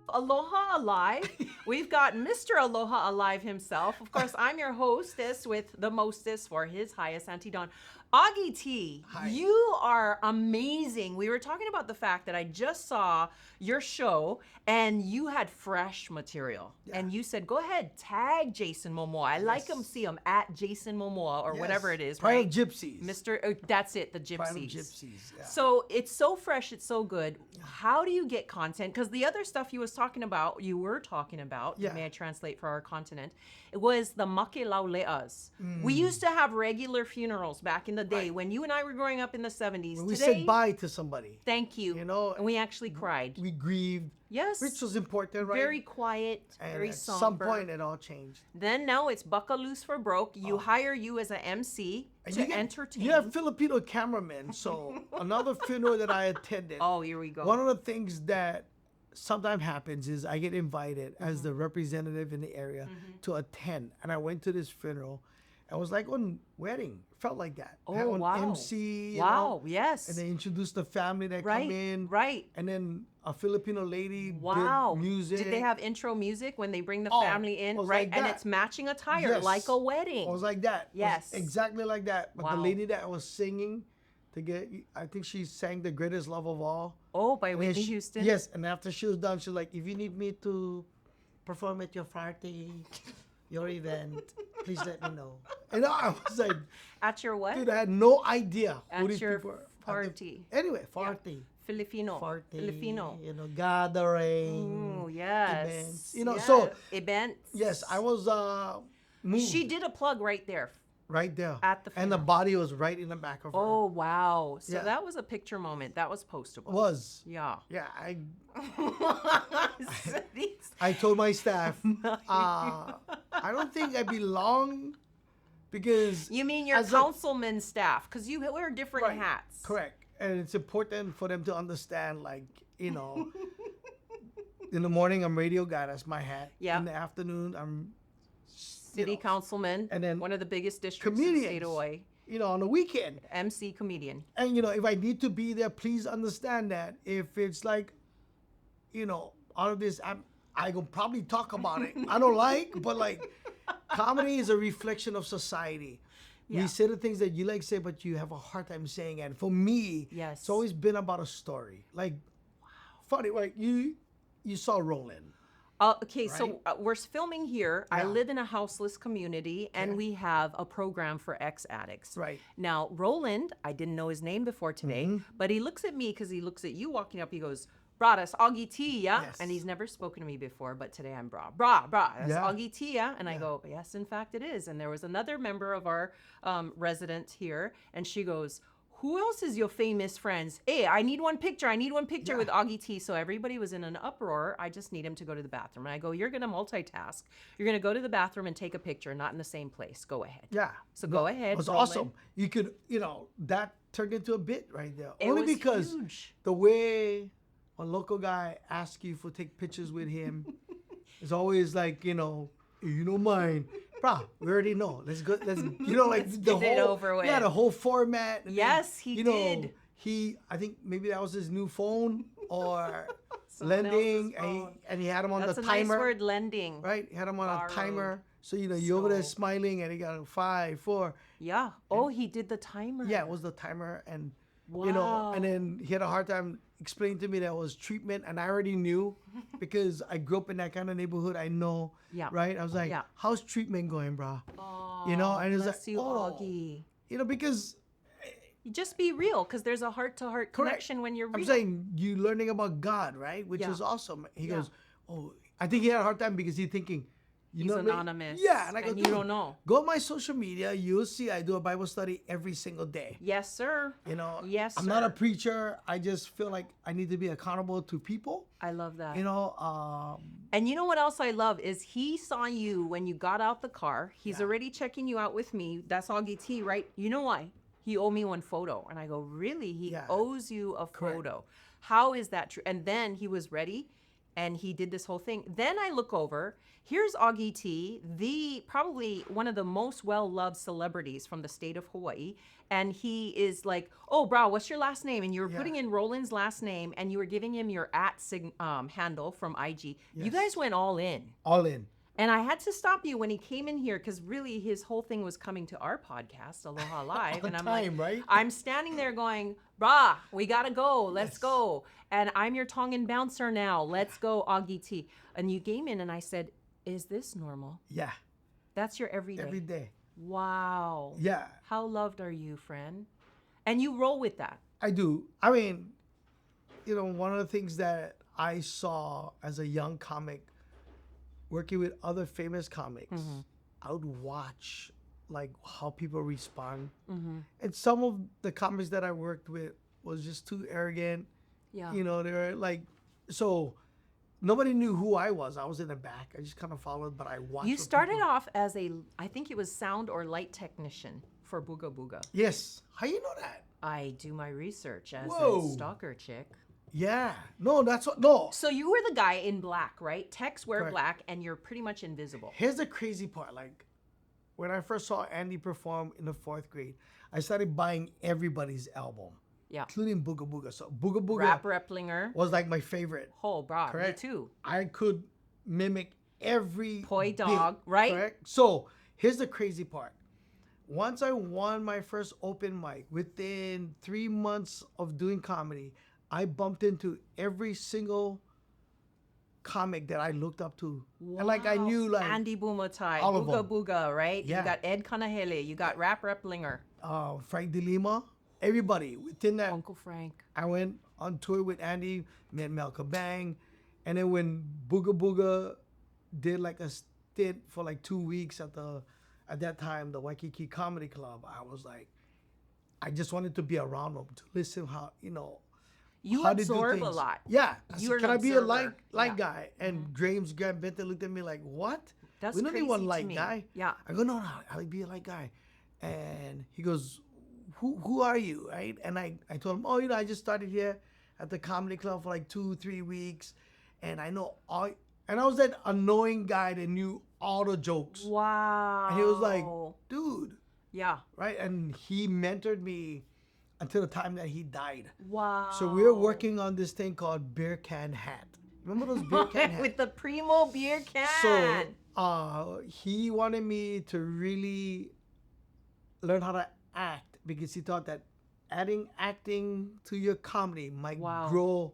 Aloha Alive. We've got Mr. Aloha Alive himself. Of course, I'm your hostess with the mostest for his highest, Auntie Dawn. Augie T, Hi. you are amazing. We were talking about the fact that I just saw your show and you had fresh material. Yeah. And you said, go ahead, tag Jason Momoa. I like him, see him at Jason Momoa or whatever it is, Pride right? of Gypsies. That's it, the Gypsies. Pride of Gypsies, yeah. So it's so fresh, it's so good. How do you get content? Because the other stuff you were talking about, Yeah. may I translate for our continent, it was the makelauleas. We used to have regular funerals back in the day when you and I were growing up in the 70s. When we Today, said bye to somebody. thank you. You know, and we actually cried. we grieved. Yes. Which was important, right? Very quiet, and very at somber. some point it all changed. Then now it's bucka loose for broke. You hire you as an MC And to entertain. You have Filipino cameramen, so another funeral that I attended. Oh, here we go. One of the things that sometimes happens is I get invited as the representative in the area to attend, and I went to this funeral. It was like on wedding, felt like that. I had Oh, on wow. MC, you Wow, know, yes. and they introduced the family that Right, come in, right. and then a Filipino lady Wow. did music. Did they have intro music when they bring the Oh, family in? it was Right. like And that. it's matching attire Yes. like a wedding. It was like that. It was Yes. exactly like that. But the Wow. lady that was singing, I think she sang "The Greatest Love of All." Oh, by And then Whitney she- Houston? Yes, and after she was done, she was like, "If you need me to perform at your party, your event, please let me know." And I was like, At your what? dude, I had no idea who At these your people were. party. Anyway, party. Filipino. Party, Filipino. you know, gathering, Oh, yes. events, you know. Yes. So Events. yes, I was moved She did a plug right there. right there, at the and the funeral. body was right in the back of her. Oh, wow. So Yeah. that was a picture moment. That was postable. Was Yeah. yeah, So these- I told my staff, I don't think I belong because you mean your as a- councilman staff? Because you wear different Right, hats. correct, and it's important for them to understand, like, you know, in the morning I'm radio guy, that's my hat. Yeah. In the afternoon I'm City councilman, and then one of the biggest districts in the state of Hawaii. you know, on the weekend. MC comedian. And you know, if I need to be there, please understand that if it's like, you know, all of this, I gonna probably talk about it. I don't like, but like, comedy is a reflection of society. Yeah. We say the things that you like to say, but you have a hard time saying. And for me, Yes. it's always been about a story. Like, funny, like you saw Roland. Okay, so we're filming here. I Yeah. live in a houseless community, and we have a program for ex-addicts. Right. Now, Roland, I didn't know his name before today, Mm-hmm. but he looks at me because he looks at you walking up. He goes, "Brah, that's Augie T, yeah?" Yes. And he's never spoken to me before, but today I'm brah, that's Yeah. Augie T, yeah? And I go, "Yes, in fact it is." And there was another member of our resident here, and she goes, "Who else is your famous friends? Hey, I need one picture Yeah. with Augie T." So everybody was in an uproar. I just need him to go to the bathroom. And I go, "You're going to multitask. You're going to go to the bathroom and take a picture, not in the same place. Go ahead." Yeah. So go ahead, It was Roland. awesome. You could, you know, that turned into a bit right there. It Only was because huge. the way a local guy asks you for take pictures with him is always like, you know, you don't mind. Bruh, we already know. Let's go. Let's, you know, like Let's the get it whole, over with. yeah, the whole format. And then, Yes, he you know, did. I think maybe that was his new phone or Someone lending, else's and he had him on That's the a timer. nice word, lending. Right? He had him on Borrowed. a timer. So, you know, you're over there So- smiling and he got a 5, 4. Yeah. Oh, he did the timer. Yeah, it was the timer, and you know, Wow. and then he had a hard time explaining to me that it was treatment, and I already knew because I grew up in that kind of neighborhood. I know, Yeah. right? I was like, Yeah. "How's treatment going, bro?" Oh, You know, and it's bless like, you, oh. Augie. You know, because You just be real, because there's a heart-to-heart connection when you're real. I'm saying you learning about God, right? Which Yeah. is awesome. He Yeah. goes, "Oh, I think he had a hard time because he's thinking." He's know what I mean? anonymous, Yeah, and I go, and you "Dude, don't know." Go on my social media. You'll see I do a Bible study every single day. Yes, sir. You know, Yes, I'm not a sir. preacher. I just feel like I need to be accountable to people. I love that. You know, And you know what else I love is he saw you when you got out the car. He's Yeah. already checking you out with me. That's Augie T, right? You know why? He owed me one photo. And I go, really? He Yeah. owes you a Correct. photo. How is that true? And then he was ready. and he did this whole thing. Then I look over. Here's Augie T, the probably one of the most well-loved celebrities from the state of Hawaii. And he is like, oh, bro, what's your last name? And you were Yeah. putting in Roland's last name, and you were giving him your handle from IG. You Yes. guys went all in. All in. And I had to stop you when he came in here because really his whole thing was coming to our podcast, Aloha Live. On And I'm time, like, right? I'm standing there going, brah, we gotta go. Let's Yes. go. And I'm your Tongan bouncer now. Let's go, Augie T. And you came in and I said, is this normal? Yeah. That's your everyday. Every day. Wow. Yeah. How loved are you, friend? And you roll with that. I do. I mean, one of the things that I saw as a young comic working with other famous comics, I would watch like how people respond. And some of the comics that I worked with was just too arrogant. Yeah. They were like, so nobody knew who I was. I was in the back. I just kind of followed, but I watched. You what started people- off as I think it was sound or light technician for Booga Booga. Yes. How you know that? I do my research as Whoa. a stalker chick. Yeah. No, that's what. No. So you were the guy in black, right? Techs wear Correct. black and you're pretty much invisible. Here's the crazy part. Like, when I first saw Andy perform in the 4th grade, I started buying everybody's album, Yeah. including Booga Booga. So Booga Booga Rap Replinger. was like my favorite. Oh, bra. Correct. Me too. I could mimic every Poi bit, dog, right? Correct. So here's the crazy part. Once I won my first open mic, within 3 months of doing comedy, I bumped into every single comic that I looked up to. And like I Wow. knew like Andy Bumatai, all of Booga them. Booga, right? Yeah. You got Ed Kanahele, you got Rap Replinger, Frank De Lima, everybody within that. Uncle Frank. I went on tour with Andy, met Malcolm Bang, and then when Booga Booga did like a stint for like 2 weeks at that time the Waikiki Comedy Club, I was like, I just wanted to be around them to listen how You how they do absorb a things. lot. Yeah, I You're said, an can I be a observer. like Yeah. guy? And James Grant Benton looked at me like, what? That's We don't need crazy one to like me. guy. Yeah. I go, no, I'll be a like guy. And he goes, who are you, right? And I told him, I just started here at the comedy club for like 2-3 weeks, and I know all. And I was that annoying guy that knew all the jokes. Wow. And he was like, dude, yeah. right? And he mentored me until the time that he died. Wow. So we were working on this thing called beer can hat. Remember those beer can hats? With the Primo beer can. So he wanted me to really learn how to act because he thought that adding acting to your comedy might Wow. grow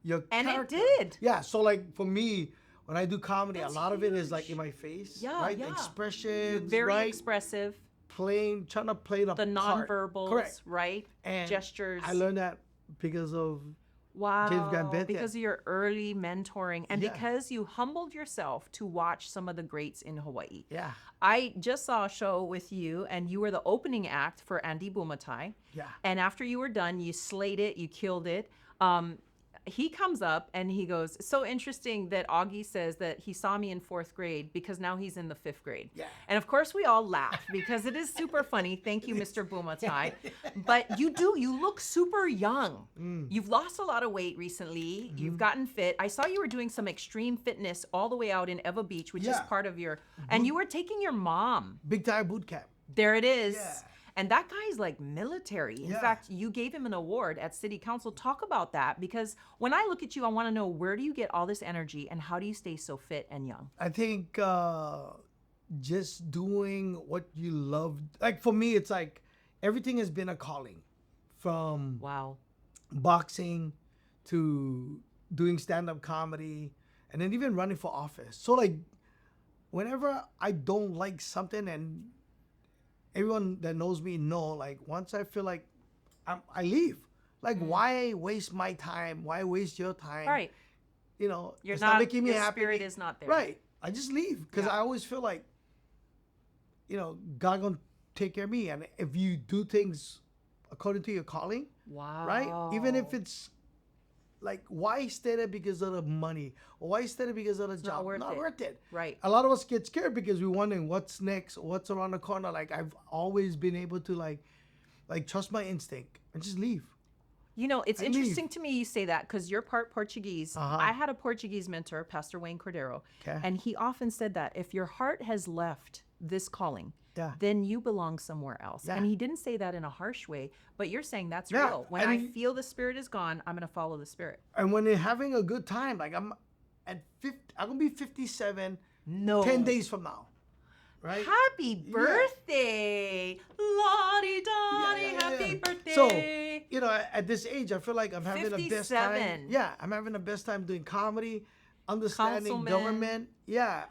your And it character. did. Yeah. So like for me, when I do comedy, That's a lot of it is huge. like in my face, Yeah, right? yeah. Expressions, Very right? expressive. Trying to play the The part. nonverbals, Correct. right? And Gestures. I learned that because of Wow. James Grant Benton. Because of your early mentoring and Yeah. because you humbled yourself to watch some of the greats in Hawaii. yeah, I just saw a show with you and you were the opening act for Andy Bumatai. yeah. And after you were done, you slayed it, you killed it. He comes up and he goes, it's so interesting that Augie says that he saw me in 4th grade because now he's in the 5th grade. Yeah. And of course we all laugh because it is super funny. Thank you, Mr. Bumatai. But you look super young. You've lost a lot of weight recently. You've gotten fit. I saw you were doing some extreme fitness all the way out in Eva Beach, which is Yeah. part of your, and you were taking your mom. Big time boot camp. There it is. Yeah. And that guy's like military. In Yeah. fact, you gave him an award at City Council. Talk about that because when I look at you, I want to know where do you get all this energy and how do you stay so fit and young? I think just doing what you love. Like for me, it's like everything has been a calling, from Wow. boxing to doing stand-up comedy, and then even running for office. So like, whenever I don't like something, and everyone that knows me know, like once I feel like I leave. Like why waste my time? Why waste your time? Right. You're You're it's not, making me your happy. spirit is not there. Right. I just leave because Yeah. I always feel like, God gonna take care of me. And if you do things according to your calling, Wow. right? Even if it's like, why stay there because of the money? Or why stay there because of the job? not worth it. it. Right. A lot of us get scared because we're wondering what's next, what's around the corner. Like I've always been able to like trust my instinct and just leave. You know, it's I interesting leave. to me you say that because you're part Portuguese. I had a Portuguese mentor, Pastor Wayne Cordero, Okay. and he often said that if your heart has left this calling, Yeah. then you belong somewhere else. Yeah. And he didn't say that in a harsh way, but you're saying that's Yeah, real. When I and- feel the spirit is gone, I'm going to follow the spirit. And when they're having a good time, like I'm at 50, I'm gonna be 57 No. 10 days from now. Right? Happy birthday. Lottie Dottie, happy birthday. So, you know, at this age, I feel like I'm having the best time. 57. Yeah, I'm having the best time doing comedy, understanding Councilman. government. Yeah,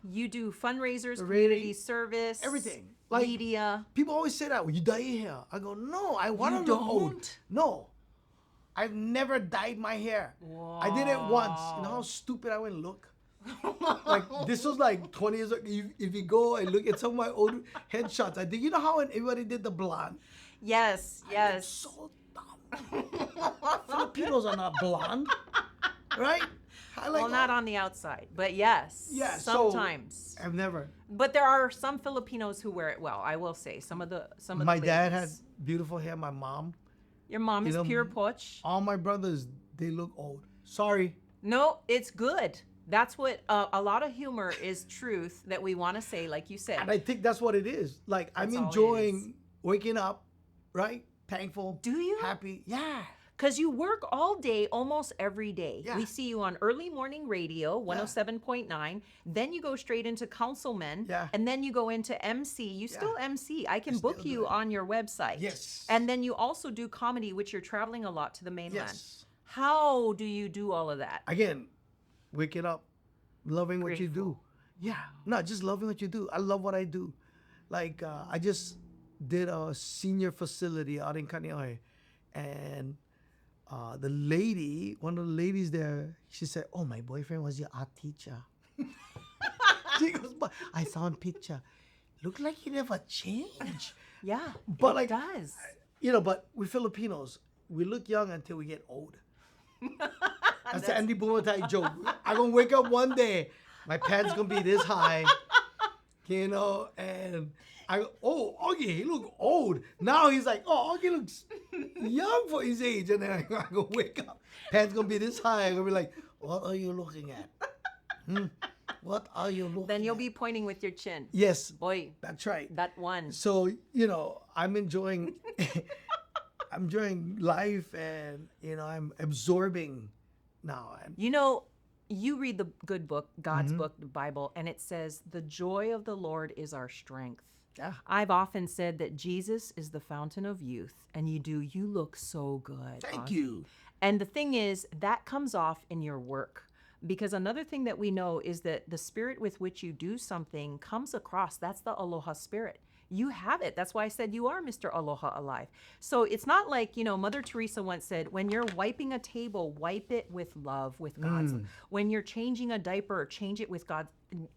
You do fundraisers, radio, community service, everything. Like, media. people always say that, well, you dye your hair. I go, no, I want to You look old. don't? No, I've never dyed my hair. I did it once. You know how stupid I went look? Like, this was like 20 years ago. If you go and look at some of my old headshots, I think, you know how when everybody did the blonde? Yes, yes. So dumb. Filipinos are not blonde, right? I like, Well, not on the outside, but yes. Yeah, so- sometimes. I've never. But there are some Filipinos who wear it well. I will say some of the My dad had ladies. beautiful hair. My mom. Your mom is you know, pure poch. All my brothers, they look old. Sorry. No, it's good. That's what a lot of humor is. Truth that we want to say, like you said. And I think that's what it is. Like, I'm That's all it enjoying waking up, right? Thankful. Do you? Happy. Yeah. Because you work all day, almost every day. Yeah. We see you on early morning radio, 107.9. Then you go straight into councilman. Yeah. And then you go into MC. You still MC. I can book still do you it. on your website. Yes. And then you also do comedy, which you're traveling a lot to the mainland. Yes. How do you do all of that? Again, waking up, loving what you do. Grateful. Yeah. No, just loving what you do. I love what I do. Like, I just did a senior facility out in Kaneohe. And the lady, one of the ladies there, she said, oh, my boyfriend was your art teacher. She goes, but I saw him picture. Look like he never changed. Yeah, But it like, does. You know, but we Filipinos, we look young until we get old. That's the Andy Bumatai joke. I'm going to wake up one day, my pants going to be this high, you know, and I go, oh, Augie, he look old. Now he's like, oh, Augie looks young for his age. And then I go wake up, pants going to be this high. I'm going to be like, what are you looking at? What are you looking Then you'll at? be pointing with your chin. Yes, Boy, that's right. that one. So, you know, I'm enjoying I'm enjoying life, and you know, I'm absorbing now. And You know, you read the good book, God's Mm-hmm. book, the Bible, and it says, the joy of the Lord is our strength. yeah. I've often said that Jesus is the fountain of youth, and you look so good. Thank Augie. you. And the thing is, that comes off in your work. Because another thing that we know is that the spirit with which you do something comes across. That's the aloha spirit. You have it. That's why I said you are Mr. Aloha Alive. So it's not like, you know, Mother Teresa once said, when you're wiping a table, wipe it with love, with God's. When you're changing a diaper, change it with God.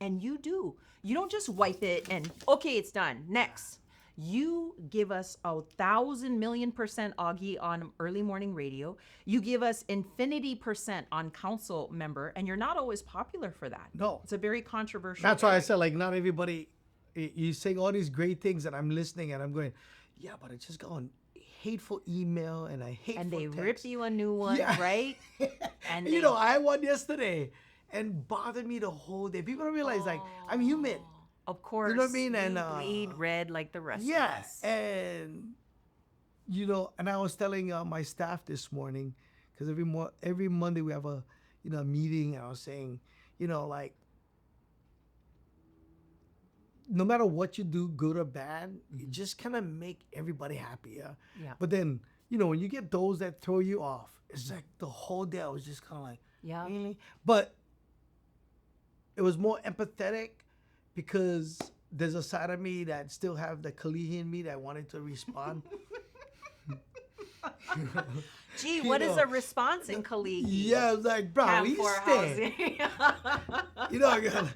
And you do. You don't just wipe it and, okay, it's done. Next. You give us 1,000,000,000% Augie on early morning radio. You give us infinity% on council member, and you're not always popular for that. No. It's a very controversial. That's why I area. said, like, not everybody, you saying all these great things, and I'm listening, and I'm going, yeah, but I just got on hateful email, and I hate And they text. rip you a new one, Yeah. right? And You know, I had one yesterday, and bothered me the whole day. People don't realize, like, I'm human. of course, You know what I mean? And, you bleed red like the rest of Yeah, us. and you know, and I was telling my staff this morning, because every Monday we have a meeting, and I was saying, you know, like, no matter what you do, good or bad, you just kind of make everybody happy. Yeah. But then, you know, when you get those that throw you off, it's like the whole day I was just kind of like, Yeah. really? But it was more empathetic, because there's a side of me that still have the Kalihi in me that wanted to respond. Gee, You what is know, a response in Kalihi? Yeah, it's like, bro, Camp you for stay. housing. You know, I gotta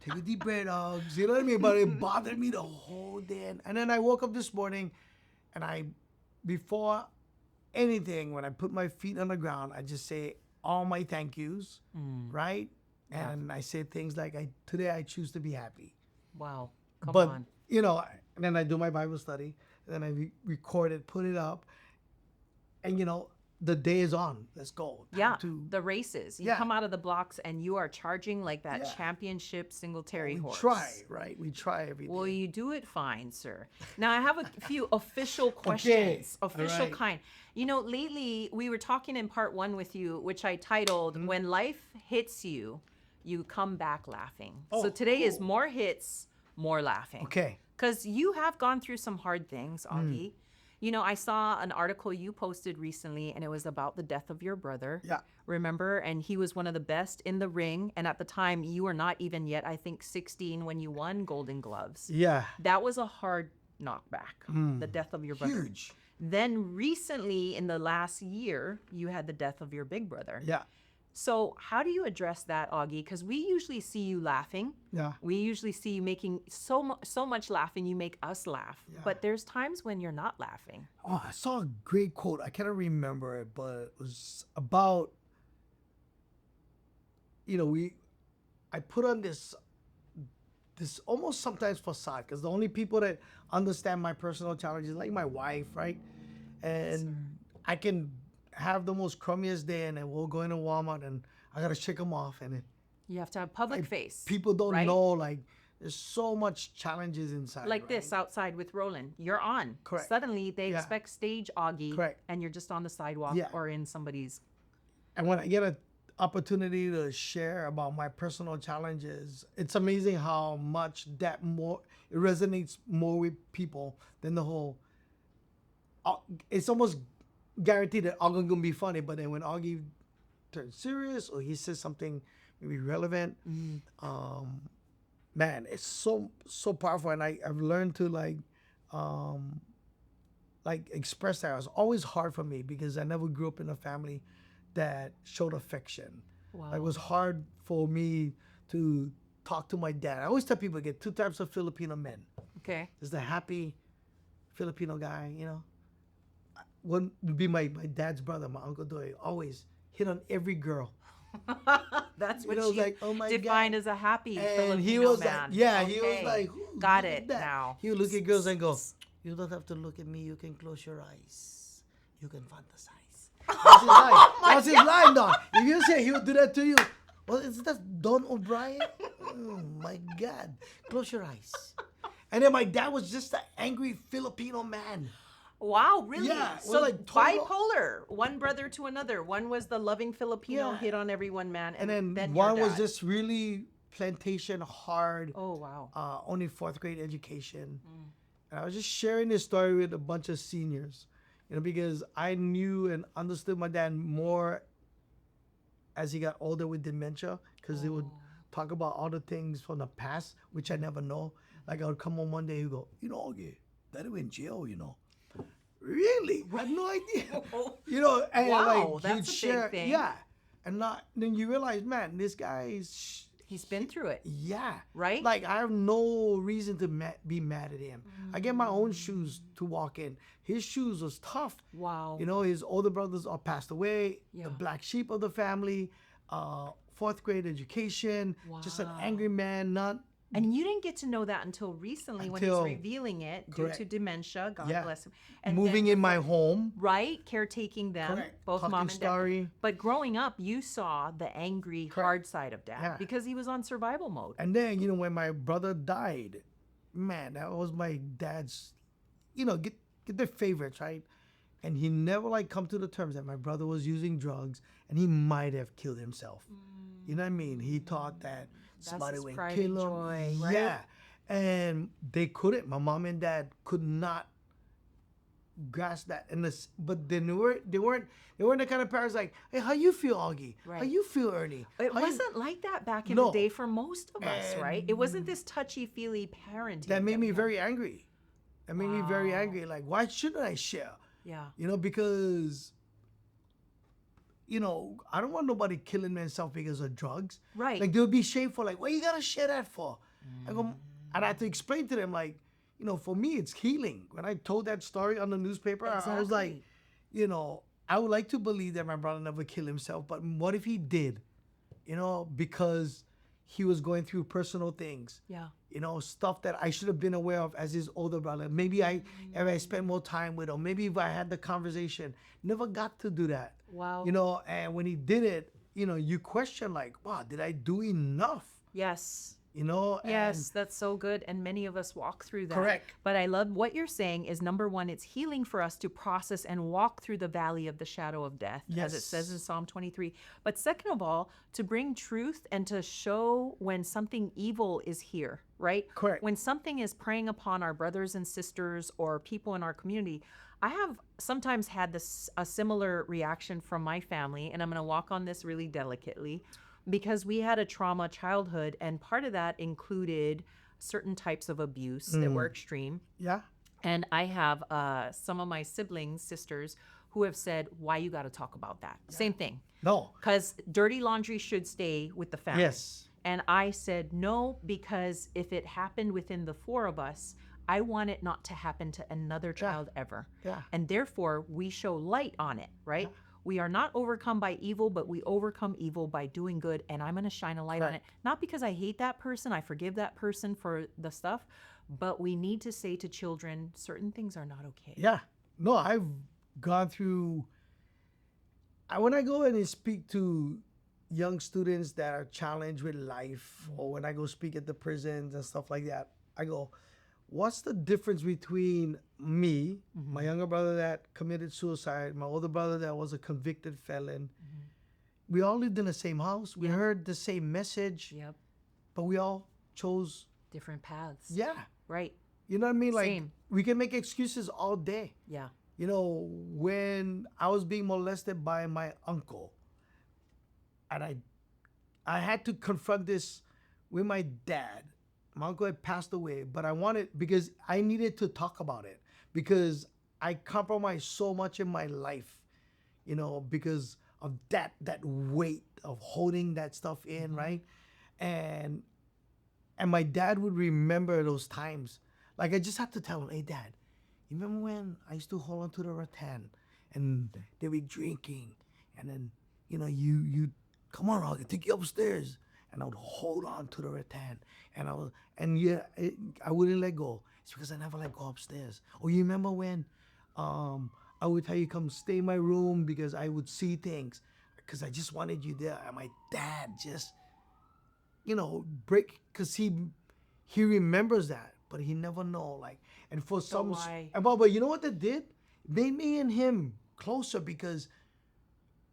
take a deep breath, dogs. You know what I mean? But it bothered me the whole day. And then I woke up this morning, and before anything, when I put my feet on the ground, I just say all my thank yous, right? And I say things like, today I choose to be happy. Wow. Come But, on. you know, and then I do my Bible study, and then I record it, put it up. and the day is on. Let's go. Time Yeah, to the races. You Yeah. come out of the blocks and you are charging like that Yeah. championship singletary we horse. try, right? We try every day. Well, you do it fine, sir. Now, I have a few official questions. all Official right. kind. Lately, we were talking in part one with you, which I titled, Mm-hmm. When Life Hits You, You Come Back Laughing. So Oh, today is cool. more hits, more laughing. Okay. Because you have gone through some hard things, Augie. I saw an article you posted recently, and it was about the death of your brother. Yeah. Remember? And he was one of the best in the ring. And at the time, you were not even yet, I think, 16 when you won Golden Gloves. Yeah. That was a hard knockback, the death of your brother. Huge. Then recently, in the last year, you had the death of your big brother. Yeah. So how do you address that, Augie? Because we usually see you laughing. Yeah. We usually see you making so much laughing, you make us laugh. Yeah. But there's times when you're not laughing. Oh, I saw a great quote. I cannot remember it, but it was about, I put on this almost sometimes facade, because the only people that understand my personal challenges, like my wife, right? And I can have the most crummiest day, and then we'll go into Walmart, and I gotta shake them off, and You have to have public face. people don't right? know, like, there's so much challenges inside. Like right? this outside with Roland. You're on. Correct. Suddenly they Yeah. expect stage Augie. Correct. And you're just on the sidewalk Yeah. or in somebody's. And when I get an opportunity to share about my personal challenges, it's amazing how much it resonates more with people than the whole. It's almost guaranteed that Augie gonna be funny, but then when Augie turns serious or he says something maybe relevant, man, it's so powerful, and I've learned to express that. It was always hard for me because I never grew up in a family that showed affection. Wow. It was hard for me to talk to my dad. I always tell people, get two types of Filipino men. Okay. There's the happy Filipino guy, One would be my dad's brother, my Uncle Doy. Always hit on every girl. That's You what know, you like, oh my define God. as a happy And Filipino he was man. like, he was Okay. like, "Ooh, Got look it at that." now. He would look at girls and go, "You don't have to look at me. You can close your eyes. You can fantasize." That's his line. That's his line, dog. If you say he would do that to you, well, is that Don O'Brien? Oh my God! Close your eyes. And then my dad was just an angry Filipino man. Wow, really? Yeah, So well, like, total- bipolar, one brother to another. One was the loving Filipino, Yeah. hit on everyone man, And then your one was dad. just really plantation hard. Oh wow. Only fourth grade education. And I was just sharing this story with a bunch of seniors, because I knew and understood my dad more as he got older with dementia, because they would talk about all the things from the past, which I never know. Like I would come home one day, he'd go, Augie, Daddy went in jail, Really? I had no idea. And Wow, like that's he'd a big share, thing. yeah. And then you realize, man, this guy's He's been through it. yeah. Right? Like, I have no reason to be mad at him. I get my own shoes to walk in. His shoes was tough. Wow. His older brothers all passed away. Yeah. The black sheep of the family. Fourth grade education. Just an Wow. angry man. Not And you didn't get to know that until recently when he's Until- revealing it due Correct. to dementia. God Yeah. bless him. And moving then, in my home. right, caretaking them, Correct. both Talking mom and dad. story. But growing up, you saw the angry, hard side of dad Yeah. because he was on survival mode. And then, when my brother died, man, that was my dad's, get their favorites, right? And he never come to the terms that my brother was using drugs and he might have killed himself. You know what I mean? He thought that somebody his would pride kill and him. joy, right? Yeah. And they couldn't. My mom and dad could not grasp that. But they weren't the kind of parents like, hey, how you feel, Augie? How Right. you feel, Ernie? It How you-" wasn't like that back in No. the day for most of us, right? It wasn't this touchy-feely parenting. That made me we had. very angry. That made me very Wow. angry. Like, why shouldn't I share? Yeah. Because, I don't want nobody killing themselves because of drugs. Right. Like, they'll be shameful. Like, what you gotta share that for? I go, and I had to explain to them, like, for me, it's healing. When I told that story on the newspaper, I was like, I would like to believe that my brother never killed himself, but what if he did? Because he was going through personal things. Yeah. You know, stuff that I should have been aware of as his older brother. Maybe if I spent more time with him, maybe if I had the conversation, never got to do that. Wow. You know, and when he did it, you know, you question like, wow, did I do enough? Yes. You know? Yes, that's so good. And many of us walk through that. Correct. But I love what you're saying is number one, it's healing for us to process and walk through the valley of the shadow of death, as it says in Psalm 23. But second of all, to bring truth and to show when something evil is here, right? Correct. When something is preying upon our brothers and sisters or people in our community. I have sometimes had a similar reaction from my family, and I'm going to walk on this really delicately. Because we had a trauma childhood, and part of that included certain types of abuse that were extreme. Yeah. And I have some of my siblings, sisters, who have said, why you got to talk about that? Yeah. Same thing. No. Because dirty laundry should stay with the family. Yes. And I said, no, because if it happened within the four of us, I want it not to happen to another child ever. Yeah. And therefore, we show light on it, right? Yeah. We are not overcome by evil, but we overcome evil by doing good. And I'm going to shine a light on it. Not because I hate that person. I forgive that person for the stuff. But we need to say to children, certain things are not okay. Yeah. No, I've gone through. When I go in and speak to young students that are challenged with life, or when I go speak at the prisons and stuff like that, I go, what's the difference between me, my younger brother that committed suicide, my older brother that was a convicted felon? We all lived in the same house. We heard the same message. Yep. But we all chose different paths. Yeah. Right. You know what I mean? Like, Same. we can make excuses all day. Yeah. You know, when I was being molested by my uncle, and I had to confront this with my dad. My uncle had passed away, but I wanted, because I needed to talk about it, because I compromised so much in my life, you know, because of that weight of holding that stuff in, right? And my dad would remember those times. Like, I just had to tell him, hey, Dad, you remember when I used to hold on to the rattan and they were drinking, and then, you know, you come on, I'll take you upstairs. And I would hold on to the rattan, and I wouldn't let go. It's because I never let go upstairs. Or you remember when I would tell you come stay in my room because I would see things, because I just wanted you there. And my dad just, you know, because he remembers that, but he never know, like. And for some, why? But you know what that did? It made me and him closer, because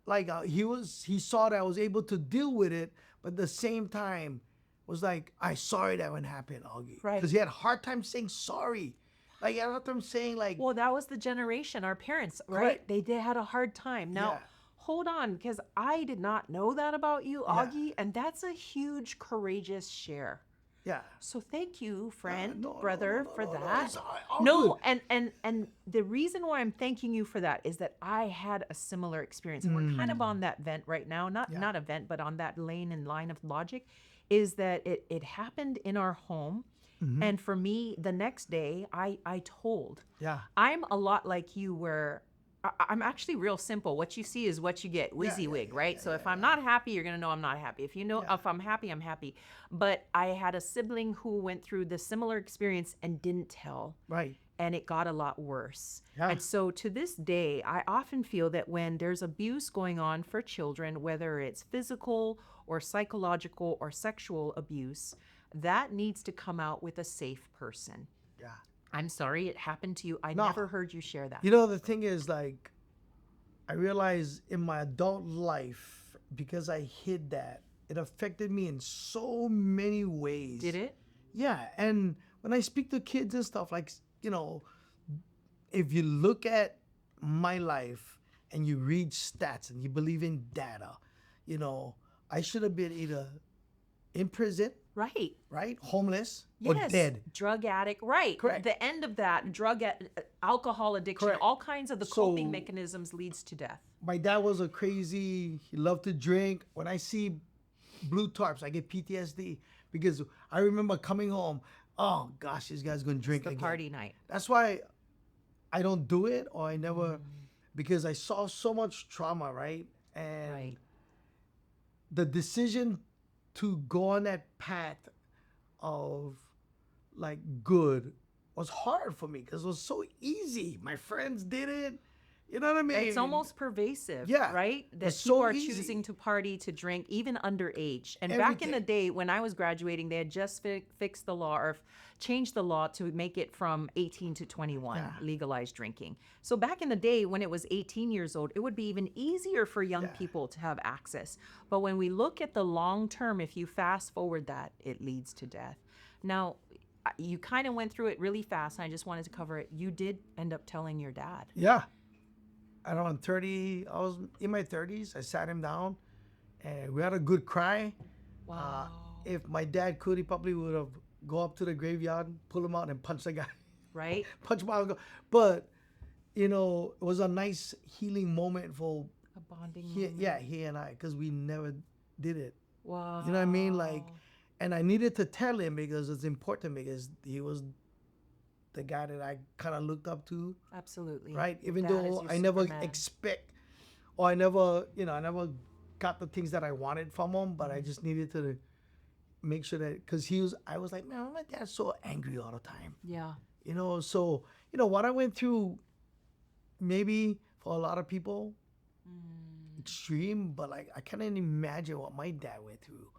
like he saw that I was able to deal with it, but at the same time was like, I sorry that one happened, Augie. Right. Because he had a hard time saying sorry. Like, he had a hard time saying, like. Well, that was the generation, our parents, right? Correct. They had a hard time. Now, hold on, because I did not know that about you, Augie, and that's a huge, courageous share. Yeah. So thank you, friend, No, brother, for that. It's all No, good. and the reason why I'm thanking you for that is that I had a similar experience, and we're kind of on that vent right now. Not a vent, but on that line of logic, is that it happened in our home. And for me, the next day, I told. Yeah. I'm a lot like you, where I'm actually real simple. What you see is what you get. WYSIWYG, right? So if I'm not happy, you're going to know I'm not happy. If you know, if I'm happy, I'm happy. But I had a sibling who went through the similar experience and didn't tell. Right. And it got a lot worse. Yeah. And so to this day, I often feel that when there's abuse going on for children, whether it's physical or psychological or sexual abuse, that needs to come out with a safe person. Yeah. I'm sorry it happened to you. I never heard you share that. You know, the thing is, like, I realized in my adult life, because I hid that, it affected me in so many ways. Did it? Yeah. And when I speak to kids and stuff, like, you know, if you look at my life and you read stats and you believe in data, you know, I should have been either in prison, right, homeless, or dead. Drug addict, right. Correct. The end of that, alcohol addiction, Correct. all kinds of the coping mechanisms leads to death. My dad was he loved to drink. When I see blue tarps, I get PTSD, because I remember coming home, oh gosh, this guy's gonna drink It's the again. party night. That's why I don't do it, or I never, because I saw so much trauma, right? And the decision to go on that path of like good was hard for me because it was so easy. My friends did it. You know what I mean? It's almost pervasive, Yeah. right? That It's people so are easy. choosing to party, to drink, even underage. And back in the Everything. day when I was graduating, they had just fixed the law or changed the law to make it from 18 to 21, Yeah. legalized drinking. So back in the day when it was 18 years old, it would be even easier for young Yeah. people to have access. But when we look at the long term, if you fast forward that, it leads to death. Now, you kind of went through it really fast, and I just wanted to cover it. You did end up telling your dad. Yeah. I don't know, 30, I was in my 30s. I sat him down and we had a good cry. Wow. If my dad could, he probably would have go up to the graveyard, pull him out, and punch the guy. Right? Punch him out. And go. But, it was a nice healing moment for A bonding he, moment. yeah, he and I, because we never did it. Wow. You know what I mean? Like, and I needed to tell him because it's important because he was the guy that I kind of looked up to. Absolutely. Right? Your Even dad is though your I never Superman. expect, or I never got the things that I wanted from him, but I Mm-hmm. just needed to make sure that, because I was like, man, my dad's so angry all the time. Yeah. So, what I went through, maybe for a lot of people, extreme, but like, I can't even imagine what my dad went through.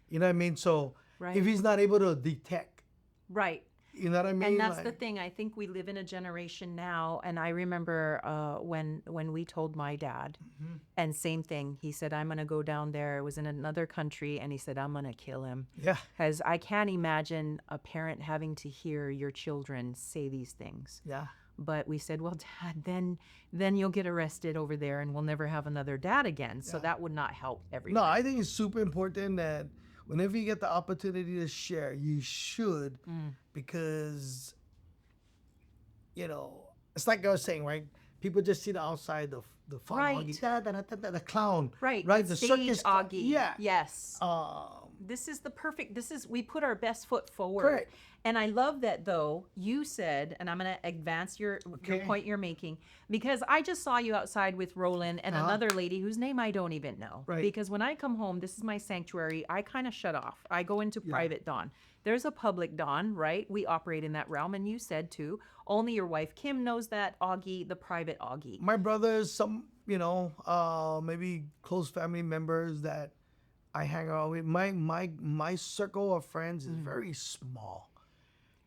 You know what I mean? So, Right. if he's not able to detect, Right. you know what I mean? And that's the Like, thing. I think we live in a generation now, and I remember when we told my dad, Mm-hmm. and same thing. He said, "I'm gonna go down there." It was in another country, and he said, "I'm gonna kill him." yeah. Because I can't imagine a parent having to hear your children say these things. Yeah. But we said, "Well, Dad, then you'll get arrested over there, and we'll never have another dad again." So Yeah. that would not help No, everybody. I think it's super important that whenever you get the opportunity to share, you should, because, it's like I was saying, right? People just see the outside, the fun, Right. Augie, the clown, Right. right? The stage circus, Augie. yeah. Yes. This is the perfect, we put our best foot forward. Correct. And I love that, though, you said, and I'm going to advance your Okay. point you're making, because I just saw you outside with Roland and another lady whose name I don't even know. Right. Because when I come home, this is my sanctuary, I kind of shut off. I go into private dawn. There's a public dawn, right? We operate in that realm, and you said too, only your wife Kim knows that, Augie, the private Augie. My brothers, some, maybe close family members that I hang out with. My circle of friends is very small.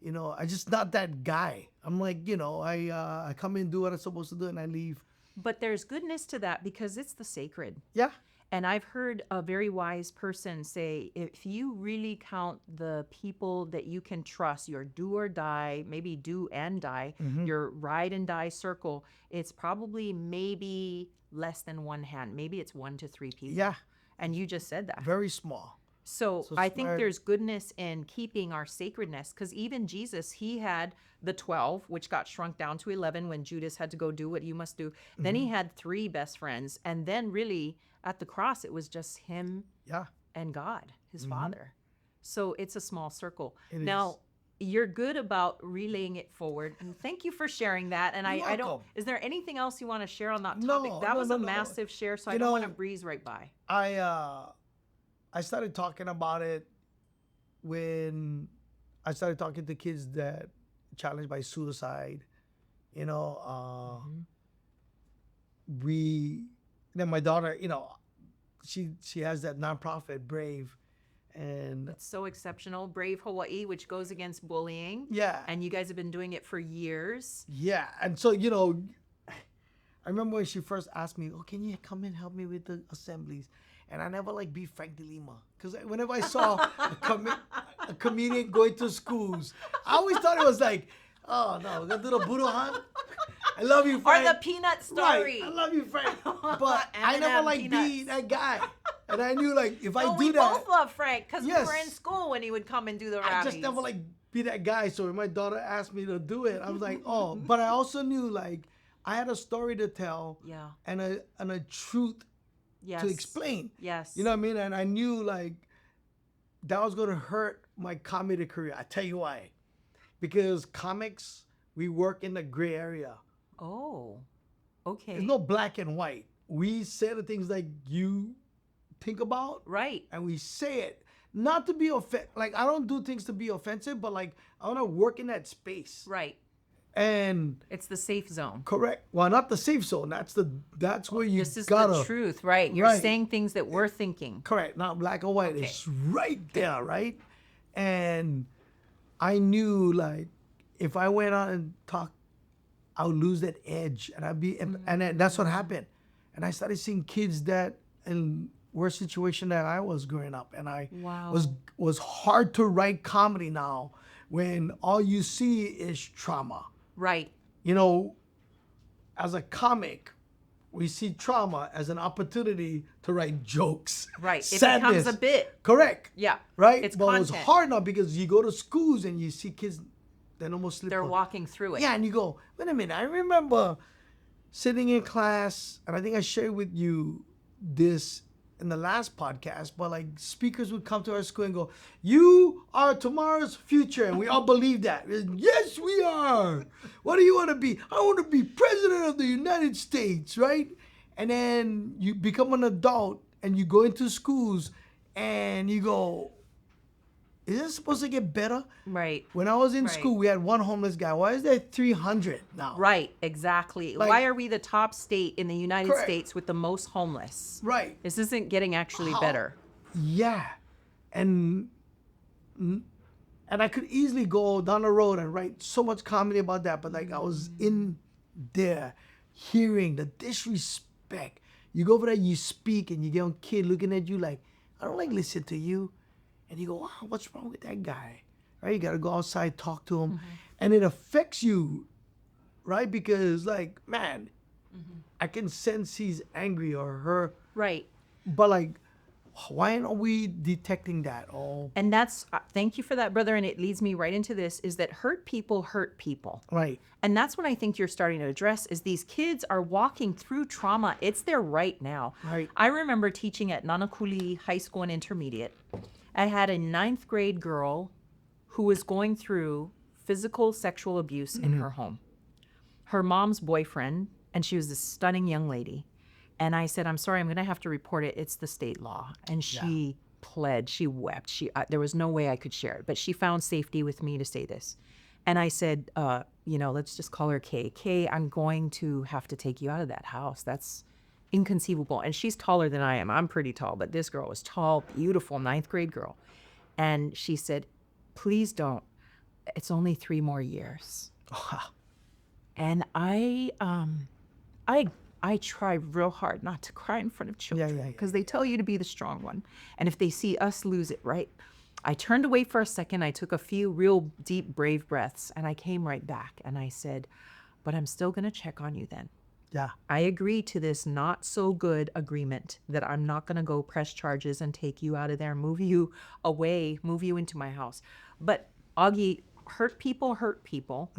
I just not that guy. I'm like, I come in, do what I'm supposed to do, and I leave. But there's goodness to that because it's the sacred. Yeah. And I've heard a very wise person say, if you really count the people that you can trust, your do or die, maybe do and die, your ride and die circle, it's probably maybe less than one hand. Maybe it's 1 to 3 people. Yeah. And you just said that. Very small. So So I think smart. there's goodness in keeping our sacredness, because even Jesus, he had the 12, which got shrunk down to 11 when Judas had to go do what you must do. Then he had 3 best friends. And then really at the cross, it was just him Yeah. and God, his Father. So it's a small circle. It Now, you're good about relaying it forward. And thank you for sharing that. And You're I don't, welcome. is there anything else you want to share on that No, topic? That no, was no, a no. massive share, so I You don't want to know, breeze right by. I started talking about it when I started talking to kids that challenged by suicide. Then my daughter, she has that nonprofit Brave, and It's so exceptional. Brave Hawaii, which goes against bullying. yeah, And you guys have been doing it for years. yeah, and so I remember when she first asked me, "Oh, can you come and help me with the assemblies?" And I never like beat Frank De Lima, because whenever I saw a comedian going to schools, I always thought it was like, oh no, we're gonna do the Budohan. I love you, Or Frank. the peanut story. Right, I love you, Frank. But I never M&M like peanuts. being that guy, and I knew like if I Oh, do we that, both love Frank because we were in Yes. school when he would come and do the I rallies. just never like be that guy. So when my daughter asked me to do it, I was like, oh. But I also knew like I had a story to tell, Yeah. and a truth Yes. to explain. Yes. You know what I mean? And I knew like that was gonna hurt my comedy career. I tell you why. Because comics, we work in the gray area. Oh. Okay. There's no black and white. We say the things like you think about, Right. and we say it. not to be like I don't do things to be offensive, but like I want to work in that space. Right. And It's the safe zone. correct. Well, not the safe zone. That's where you This is gotta. the truth, right? You're Right. saying things that we're thinking. Correct. Not black or white. Okay. It's right there, right? And I knew like if I went on and talked, I would lose that edge, and I'd be, and then that's what happened. And I started seeing kids that in worse situation that I was growing up, and I Wow. was hard to write comedy now when all you see is trauma. Right. You know, as a comic, we see trauma as an opportunity to write jokes. Right. It Sadness. becomes a bit. Correct. Yeah. Right? It's Well, content. it's hard now because you go to schools and you see kids that almost slip They're up. walking through it. Yeah, and you go, wait a minute, I remember sitting in class, and I think I shared with you this in the last podcast, but like speakers would come to our school and go, you are tomorrow's future, and we all believe that. Yes, we are. What do you want to be? I want to be president of the United States, right? And then you become an adult and you go into schools and you go, is this supposed to get better? Right. When I was in Right. school, we had one homeless guy. Why is there 300 now? Right. Exactly. Like- Why are we the top state in the United Correct. States with the most homeless? Right. This isn't getting actually How- better. Yeah. And I could easily go down the road and write so much comedy about that, but like I was in there hearing the disrespect. You go over there, you speak, and you get a kid looking at you like, I don't like listen to you. And you go, wow, what's wrong with that guy? Right? You got to go outside, talk to him. And it affects you, right? Because, like, man, I can sense he's angry or her. Right. But, like, why aren't we detecting that? Oh, And that's, thank you for that, brother. And it leads me right into this is that hurt people hurt people. right. And that's what I think you're starting to address is these kids are walking through trauma. It's their right now. Right. I remember teaching at Nanakuli High School and Intermediate. I had a 9th grade girl who was going through physical sexual abuse in her home. Her mom's boyfriend, and she was this stunning young lady. And I said, I'm sorry, I'm going to have to report it. It's the state law. And she pled, she wept. There was no way I could share it, but she found safety with me to say this. And I said, let's just call her Kay. Kay, I'm going to have to take you out of that house. That's inconceivable. And she's taller than I am. I'm pretty tall, but this girl was tall, beautiful, 9th grade girl. And she said, please don't. It's only 3 more years. And I try real hard not to cry in front of children because they tell you to be the strong one. And if they see us lose it, right? I turned away for a second. I took a few real deep, brave breaths, and I came right back. And I said, but I'm still going to check on you then. Yeah. I agree to this not so good agreement that I'm not going to go press charges and take you out of there, move you away, move you into my house. But Augie, hurt people hurt people.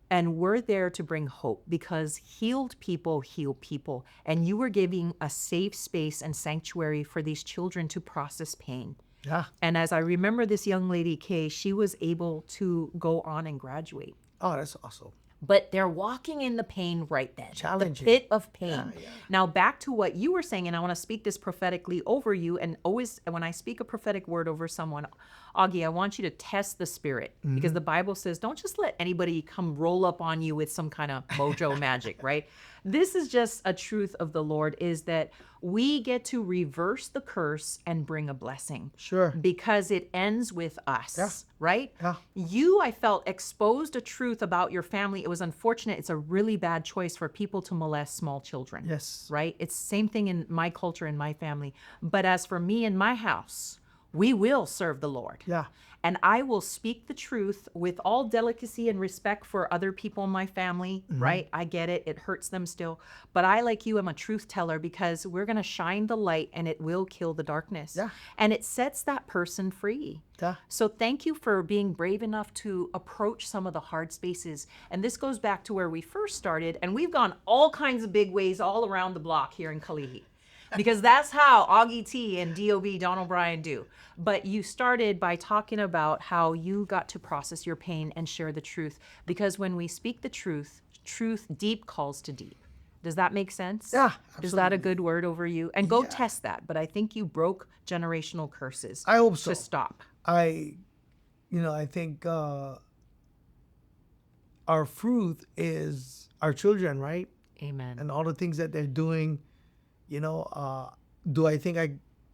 And we're there to bring hope because healed people heal people. And you were giving a safe space and sanctuary for these children to process pain. Yeah. And as I remember this young lady, Kay, she was able to go on and graduate. Oh, that's awesome. But they're walking in the pain right then. Challenging. The pit of pain. Now back to what you were saying, and I want to speak this prophetically over you. And always when I speak a prophetic word over someone, Augie, I want you to test the spirit because the Bible says don't just let anybody come roll up on you with some kind of mojo magic, right? This is just a truth of the Lord is that we get to reverse the curse and bring a blessing. Sure. Because it ends with us, right? Yeah. You, I felt, exposed a truth about your family. It was unfortunate. It's a really bad choice for people to molest small children. Yes. Right? It's the same thing in my culture, in my family. But as for me and my house, we will serve the Lord. Yeah. And I will speak the truth with all delicacy and respect for other people in my family, right? I get it. It hurts them still. But I, like you, am a truth teller because we're going to shine the light and it will kill the darkness. Yeah. And it sets that person free. Yeah. So thank you for being brave enough to approach some of the hard spaces. And this goes back to where we first started. And we've gone all kinds of big ways all around the block here in Kalihi. Because that's how Augie T and DOB Don O'Brien do. But you started by talking about how you got to process your pain and share the truth. Because when we speak the truth, truth deep calls to deep. Does that make sense? Yeah, Is that a absolutely. good word over you? And go Yeah. test that. But I think you broke generational curses I hope so. to stop. I think our fruit is our children, right? Amen. And all the things that they're doing, do I think I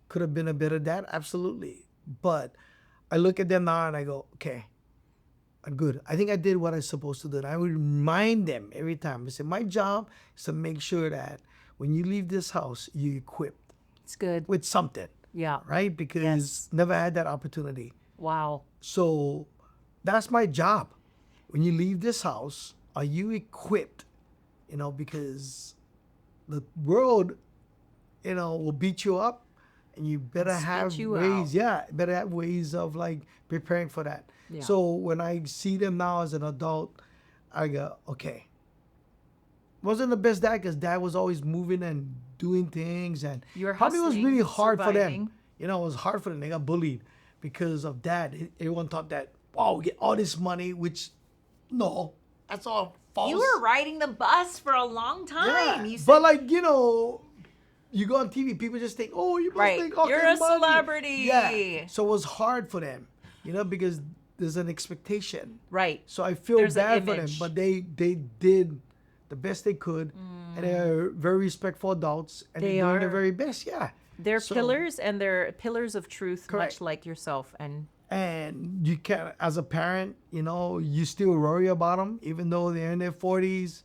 could have been a better dad? Absolutely. But I look at them now and I go, okay, I'm good. I think I did what I was supposed to do. And I would remind them every time. I say, my job is to make sure that when you leave this house, you're equipped It's good. with something, Yeah. right? Because Yes. never had that opportunity. Wow. So that's my job. When you leave this house, are you equipped? Because the world, will beat you up, and you better spit have you ways. out. Yeah, better have ways of like preparing for that. Yeah. So when I see them now as an adult, I go, okay. Wasn't the best dad because dad was always moving and doing things, and You were probably was hustling, really hard for surviving. them. It was hard for them. They got bullied because of dad. Everyone thought that, wow, we get all this money, which no, that's all false. You were riding the bus for a long time. Yeah, You said, but like you go on TV, people just think, oh, you must right, think all you're this a money. celebrity. Yeah, so it was hard for them, because there's an expectation. right. So I feel There's an bad for them, image. but they did the best they could, and they're very respectful adults, and They they're doing are. their very best. Yeah, They're So- pillars, and they're pillars of truth, Correct. much like yourself. And you can, as a parent, you still worry about them, even though they're in their 40s.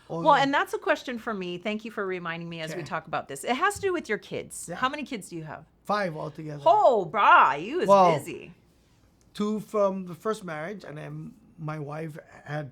Well, and that's a question for me. Thank you for reminding me as we Okay. talk about this. It has to do with your kids. Yeah. How many kids do you have? 5 altogether. Oh, brah, you was Well, busy. 2 from the first marriage, and then my wife had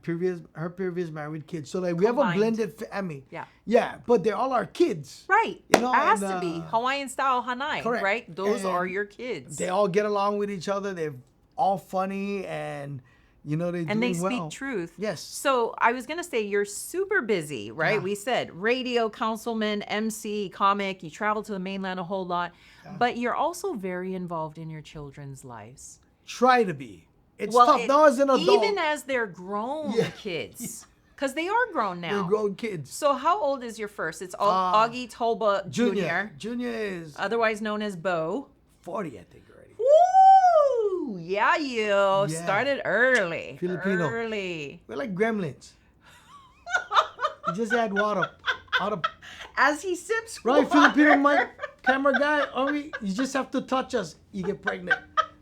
her previous married kids. So like we have a Combined. blended family. Yeah. Yeah, but they're all our kids. Right. You know, it has and, to be uh, Hawaiian style Hanai, correct. right? Those are And your kids. They all get along with each other. They're all funny, and they're doing and they speak well. truth. Yes. So I was gonna say you're super busy, right? Yeah. We said radio, councilman, MC, comic. You travel to the mainland a whole lot, but you're also very involved in your children's lives. Try to be. It's tough. Now as an adult, even as they're grown Yeah. kids, because they are grown now. they're grown kids. So how old is your first? It's Augie Toba Jr., Junior is otherwise known as Bo. 40, I think already. Woo! Yeah, you started early. Filipino. Early. We're like gremlins. You just add water. Out of As he sips right, water. Filipino mic camera guy. You just have to touch us. You get pregnant.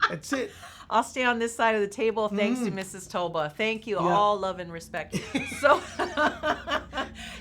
That's it. I'll stay on this side of the table. Thanks to Mrs. Toba. Thank you. Yeah. All love and respect. So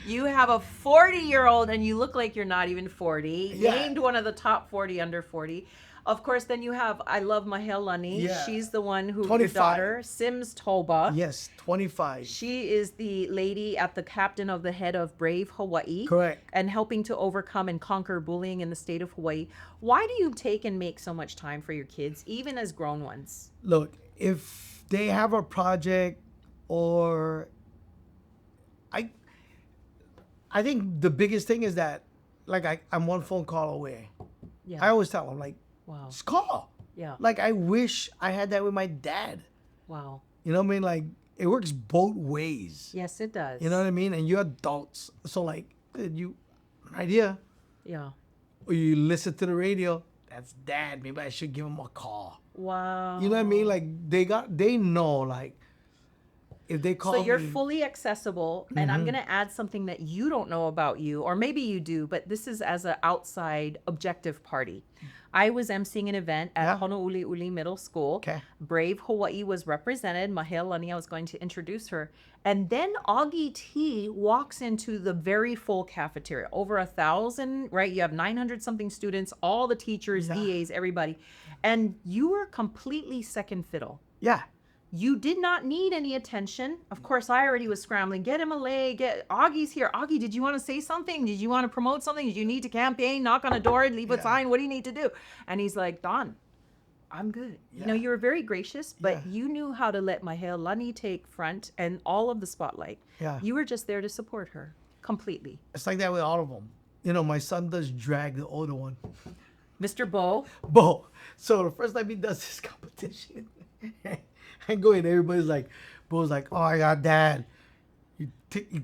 you have a 40-year-old and you look like you're not even 40. Yeah. Named one of the top 40 under 40. Of course, then you have I Love Mahel Lani. Yeah. She's the one who, your 25. daughter, Sims Toba. Yes, 25. She is the lady at the captain of the head of Brave Hawaii. Correct. And helping to overcome and conquer bullying in the state of Hawaii. Why do you take and make so much time for your kids, even as grown ones? Look, if they have a project, or I think the biggest thing is that, like, I'm one phone call away. Yeah. I always tell them, like, Wow. just call. Yeah. Like, I wish I had that with my dad. Wow. You know what I mean? Like, it works both ways. Yes, it does. You know what I mean? And you're adults. So, like, you right here, Yeah. or you listen to the radio, that's dad. Maybe I should give him a call. Wow. You know what I mean? Like, they know, like, if they call So you're me, Mm-hmm. fully accessible, and I'm gonna add something that you don't know about you, or maybe you do, but this is as an outside objective party. I was emceeing an event at Yeah. Honouliuli Middle School. Okay. Brave Hawaii was represented. Mahel Lani, I was going to introduce her. And then Augie T walks into the very full cafeteria. Over 1,000, right? You have 900 something students, all the teachers, Yeah. VAs, everybody. And you were completely second fiddle. yeah. You did not need any attention. Of course, I already was scrambling. Get him a leg. Get Augie's here. Augie, did you want to say something? Did you want to promote something? Did you need to campaign? Knock on a door, leave a Yeah. sign. What do you need to do? And he's like, Don, I'm good. You know, Yeah. you were very gracious, but Yeah. you knew how to let Mahel Lani take front and all of the spotlight. Yeah. You were just there to support her completely. It's like that with all of them. You know, my son does drag, the older one. Mr. Bo, Bo. So the first time he does this competition, I go in, everybody's like, Bo's like, oh my God, Dad, you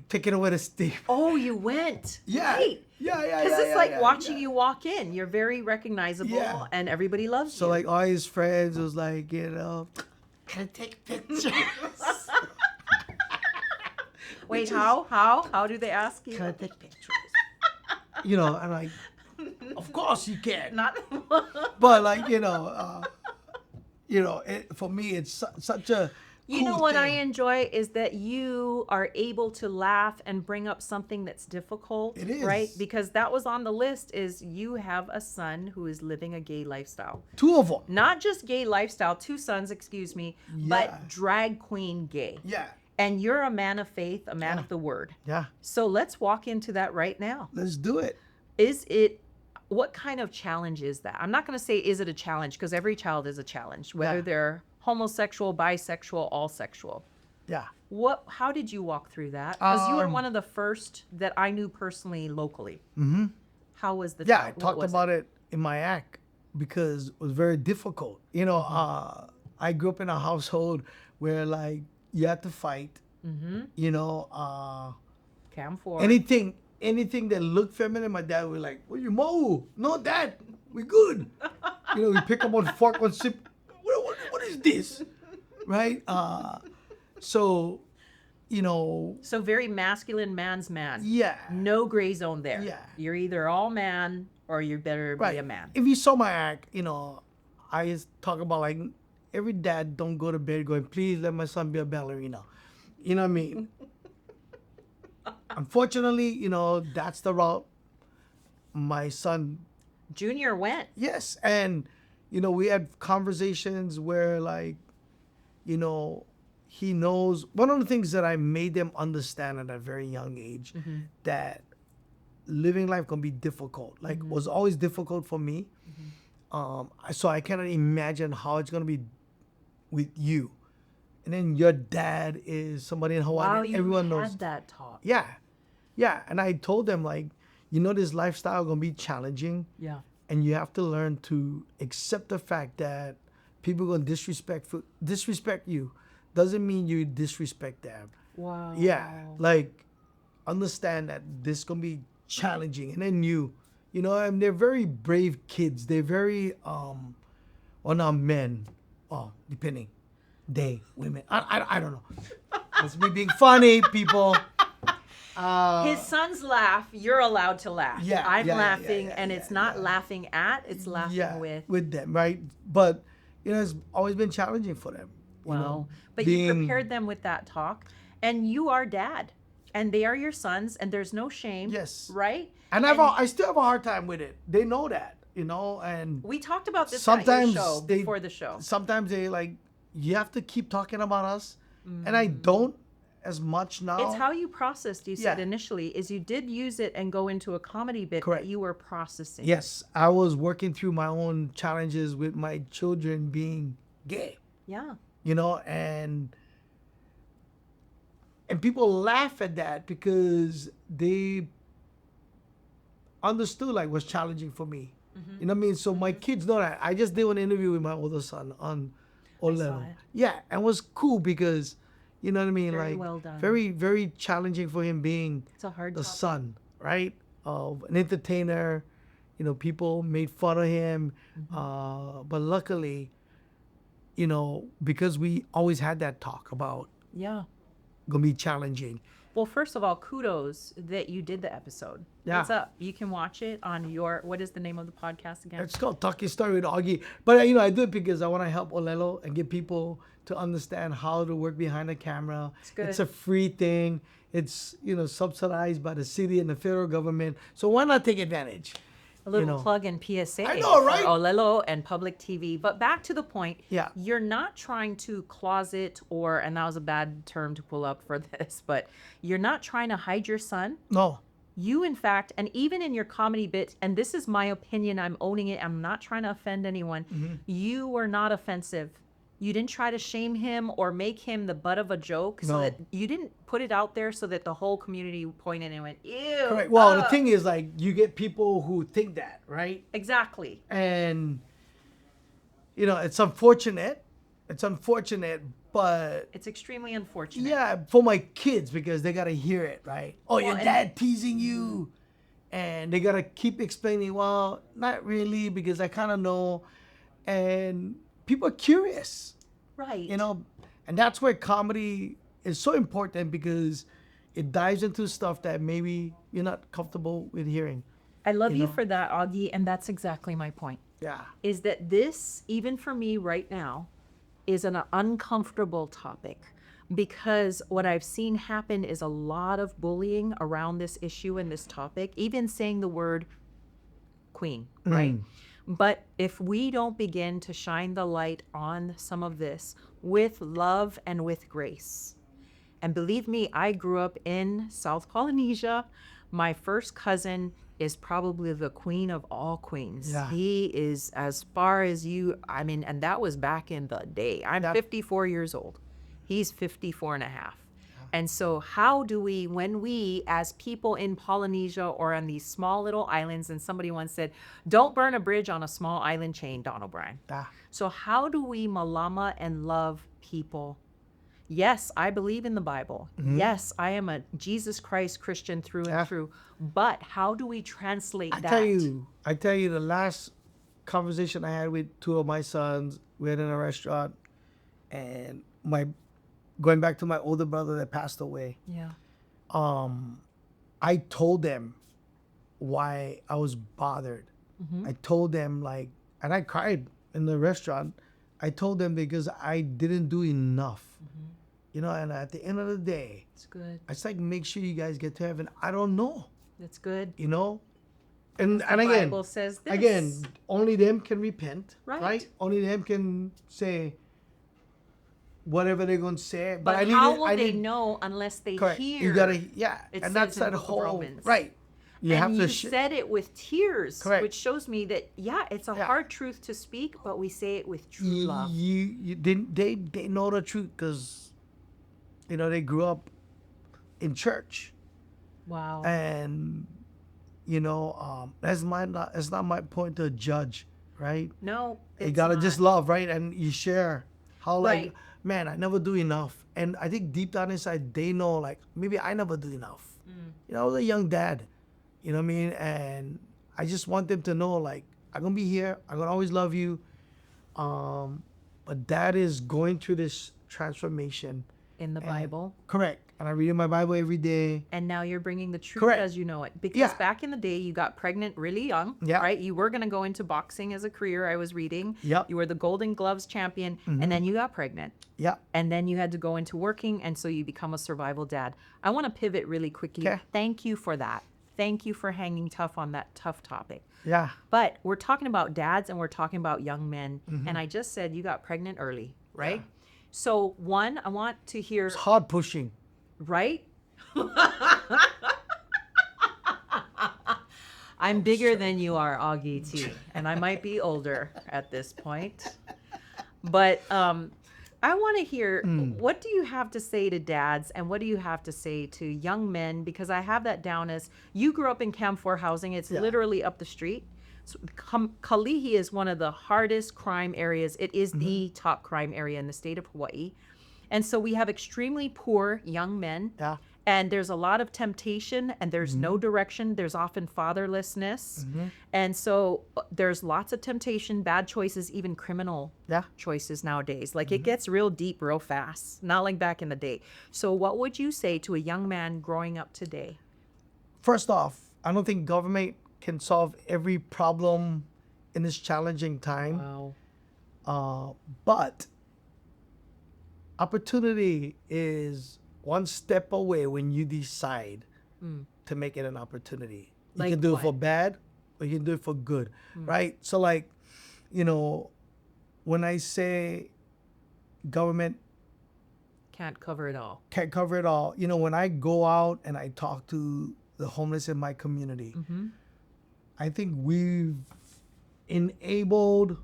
taking away the steam. Oh, you went. Yeah. Right. Yeah. Because it's like watching yeah. you walk in. You're very recognizable, Yeah. and everybody loves So you. like all his friends was like, can I take pictures? Wait, how do they ask you? Can I take pictures? I'm like, of course you can. Not. But like, for me, it's such a You know cool what I thing. enjoy is that you are able to laugh and bring up something that's difficult. It is. Right? Because that was on the list is you have a son who is living a gay lifestyle. 2 of them. Not just gay lifestyle, 2 sons, excuse me, Yeah. but drag queen gay. Yeah. And you're a man of faith, a man of the word. Yeah. So let's walk into that right now. Let's do it. What kind of challenge is that? I'm not going to say is it a challenge because every child is a challenge, whether Yeah. they're homosexual, bisexual, all sexual. Yeah. How did you walk through that? Because you were Um, one of the first that I knew personally locally. Mm-hmm. How was the Yeah, I what talked was about it in my act because it was very difficult. I grew up in a household where like you had to fight. Mm-hmm. Cam 4. Anything that looked feminine, my dad would like, "Well, you mo? No, dad, we good." We pick up on fork, on sip. What is this? Right? So very masculine, man's man. yeah. No gray zone there. Yeah. You're either all man or you better Right. be a man. If you saw my act, I just talk about like every dad don't go to bed going, "Please let my son be a ballerina." You know what I mean? Unfortunately, that's the route my son. Junior went. Yes, and we had conversations where like, he knows one of the things that I made them understand at a very young age that living life can be difficult. Like was always difficult for me. So I cannot imagine how it's gonna be with you. And then your dad is somebody in Hawaii. Wow, and you everyone had knows. that talk. Yeah. Yeah. And I told them like, this lifestyle gonna be challenging. Yeah. And you have to learn to accept the fact that people gonna disrespect you. Doesn't mean you disrespect them. Wow. Yeah. Like understand that this gonna be challenging. And then and they're very brave kids. They're very not men. Oh, depending. They, women. I don't know. That's me being funny, people. His sons laugh. You're allowed to laugh. Yeah, I'm yeah, yeah, laughing, yeah, and yeah, it's not yeah. laughing at. It's laughing with. them, right? But it's always been challenging for them. Wow. But you prepared them with that talk, and you are dad, and they are your sons, and there's no shame. Yes. Right. And I still have a hard time with it. They know that, and We talked about this sometimes at your show before the show. Sometimes they like, you have to keep talking about us, and I don't as much now. It's how you processed, you said Yeah. initially, is you did use it and go into a comedy bit Correct. that you were processing. Yes, I was working through my own challenges with my children being gay, Yeah. and people laugh at that because they understood like what's challenging for me. You know what I mean? So my kids know that. I just did an interview with my older son on Olelo. it. Yeah, and it was cool because, you know what I mean? Very like well done. very, very challenging for him being It's a hard the topic. son, right? Of an entertainer. People made fun of him. But luckily, because we always had that talk about Yeah. gonna be challenging. Well, first of all, kudos that you did the episode. Yeah. It's up. You can watch it on what is the name of the podcast again? It's called Talking Story with Augie. But I do it because I want to help Olelo and get people to understand how to work behind the camera. It's good. It's a free thing. It's subsidized by the city and the federal government. So why not take advantage? A little know. plug in PSA. I know, right? For Olelo and public TV. But back to the point. Yeah. You're not trying to closet and that was a bad term to pull up for this, but you're not trying to hide your son. No. You, in fact, and even in your comedy bit, and this is my opinion, I'm owning it, I'm not trying to offend anyone, you were not offensive. You didn't try to shame him or make him the butt of a joke. So No. that you didn't put it out there so that the whole community pointed and went, ew. Correct. Well, the ugh." thing is, like, you get people who think that, right? Exactly. And, it's unfortunate, it's unfortunate, but It's extremely unfortunate. yeah, for my kids because they gotta hear it, right? Oh, your Well, dad teasing you, and they gotta keep explaining. Well, not really because I kind of know, and people are curious, Right. you know, and that's where comedy is so important because it dives into stuff that maybe you're not comfortable with hearing. I love You you know? for that, Augie, and that's exactly my point. Yeah. Is that this, even for me right now, is an uncomfortable topic because what I've seen happen is a lot of bullying around this issue and this topic, even saying the word queen, right? But if we don't begin to shine the light on some of this with love and with grace, and believe me, I grew up in South Polynesia. My first cousin is probably the queen of all queens. Yeah. He is as far as you, I mean, and that was back in the day. I'm That- 54 years old. He's 54 and a half. And so, how do we, when we, as people in Polynesia or on these small little islands, and somebody once said, don't burn a bridge on a small island chain, Don O'Brien. Yeah. So, how do we malama and love people? Yes, I believe in the Bible. Yes, I am a Jesus Christ Christian through and Yeah. through. But how do we translate I that? tell you, the last conversation I had with two of my sons, we were in a restaurant, and going back to my older brother that passed away, Yeah. I told them why I was bothered. I told them like, and I cried in the restaurant. I told them because I didn't do enough, you know. And at the end of the day, It's good. it's like make sure you guys get to heaven. I don't know, That's good. you know. And The again, Bible says this. again, only them can repent, Right. right? Only them can say whatever they're gonna say. But I need how it- will I they need- know unless they Correct. hear? You gotta, yeah. It And says that's in the that book of whole Romans. right. You and have you to. said it with tears, Correct. which shows me that it's a Yeah. hard truth to speak, but we say it with true love. You didn't. They know the truth because, you know, they grew up in church, Wow. and you know, that's it's not my point to judge, right? No, You it's gotta not. just love, right? And you share how like, Right. man, I never do enough, and I think deep down inside they know like maybe I never do enough. You know, I was a young dad, you know what I mean, and I just want them to know like I'm gonna be here. I'm gonna always love you. But dad is going through this transformation. in the and- Bible. Correct. And I read in my Bible every day. And now you're bringing the truth Correct. as you know it. Because Yeah. back in the day, you got pregnant really young, Yeah. right? You were going to go into boxing as a career, I was reading. Yep. You were the Golden Gloves champion, and then you got pregnant. Yeah. And then you had to go into working, and so you become a survival dad. I want to pivot really quickly. 'Kay. Thank you for that. Thank you for hanging tough on that tough topic. Yeah. But we're talking about dads and we're talking about young men. And I just said you got pregnant early, right? So, one, I want to hear, It's hard pushing. right? I'm bigger than you are, Augie T, and I might be older at this point. But I want to hear what do you have to say to dads and what do you have to say to young men? Because I have that down as you grew up in Camp 4 housing. It's Yeah. literally up the street. So, Kalihi is one of the hardest crime areas. It is the top crime area in the state of Hawaii. And so we have extremely poor young men. Yeah. And there's a lot of temptation and there's no direction. There's often fatherlessness. And so there's lots of temptation, bad choices, even criminal Yeah. choices nowadays. Like it gets real deep real fast, not like back in the day. So what would you say to a young man growing up today? First off, I don't think government can solve every problem in this challenging time. Wow. But opportunity is one step away when you decide to make it an opportunity. You Like can do what? it for bad or you can do it for good, right? So like, you know, when I say government Can't cover it all. can't cover it all, you know, when I go out and I talk to the homeless in my community, I think we've enabled,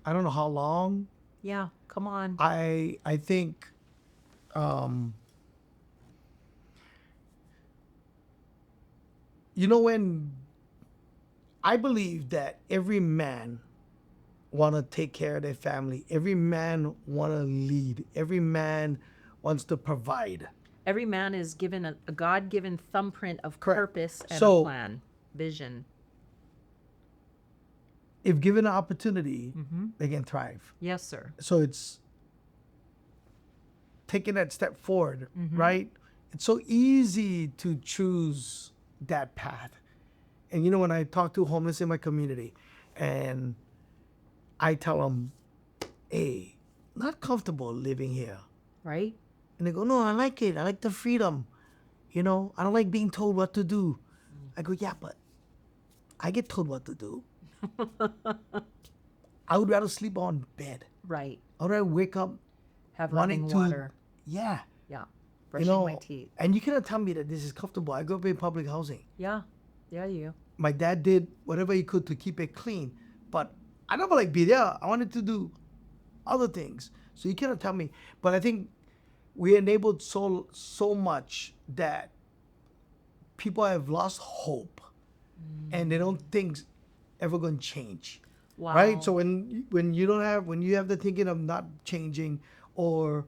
I don't know how long, Yeah, come on. I think you know, when I believe that every man want to take care of their family. Every man want to lead. Every man wants to provide. Every man is given a God-given thumbprint of Correct. purpose and So- a plan, vision. If given an opportunity, Mm-hmm. they can thrive. Yes, sir. So it's taking that step forward, Mm-hmm. right? It's so easy to choose that path. And you know, when I talk to homeless in my community and I tell them, hey, not comfortable living here. Right? And they go, no, I like it. I like the freedom. You know, I don't like being told what to do. I go, yeah, but I get told what to do. I would rather sleep on bed. Right. I would rather wake up Have wanting running to, water. yeah. Yeah. Brushing You know, my teeth. and you cannot tell me that this is comfortable. I grew up in public housing. Yeah. Yeah, you. My dad did whatever he could to keep it clean, but I never like be there. I wanted to do other things. So you cannot tell me. But I think we enabled so much that people have lost hope, and they don't think ever going to change. Wow. Right? So when you have the thinking of not changing or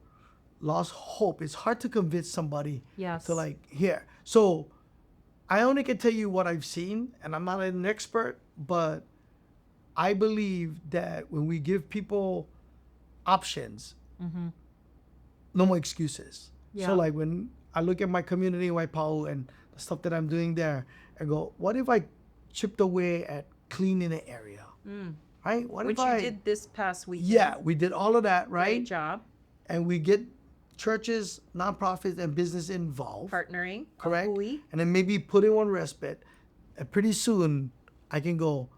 lost hope, it's hard to convince somebody Yes. to like here. So I only can tell you what I've seen, and I'm not an expert, but I believe that when we give people options, Mm-hmm. no more excuses. Yeah. So like when I look at my community in Waipahu and the stuff that I'm doing there, I go, what if I chipped away at cleaning the area? Right? What Which if you I did this past weekend. Yeah, we did all of that, right? Great job. And we get churches, nonprofits, and business involved. Partnering. Correct. Ahui. And then maybe put in one respite. And pretty soon I can go,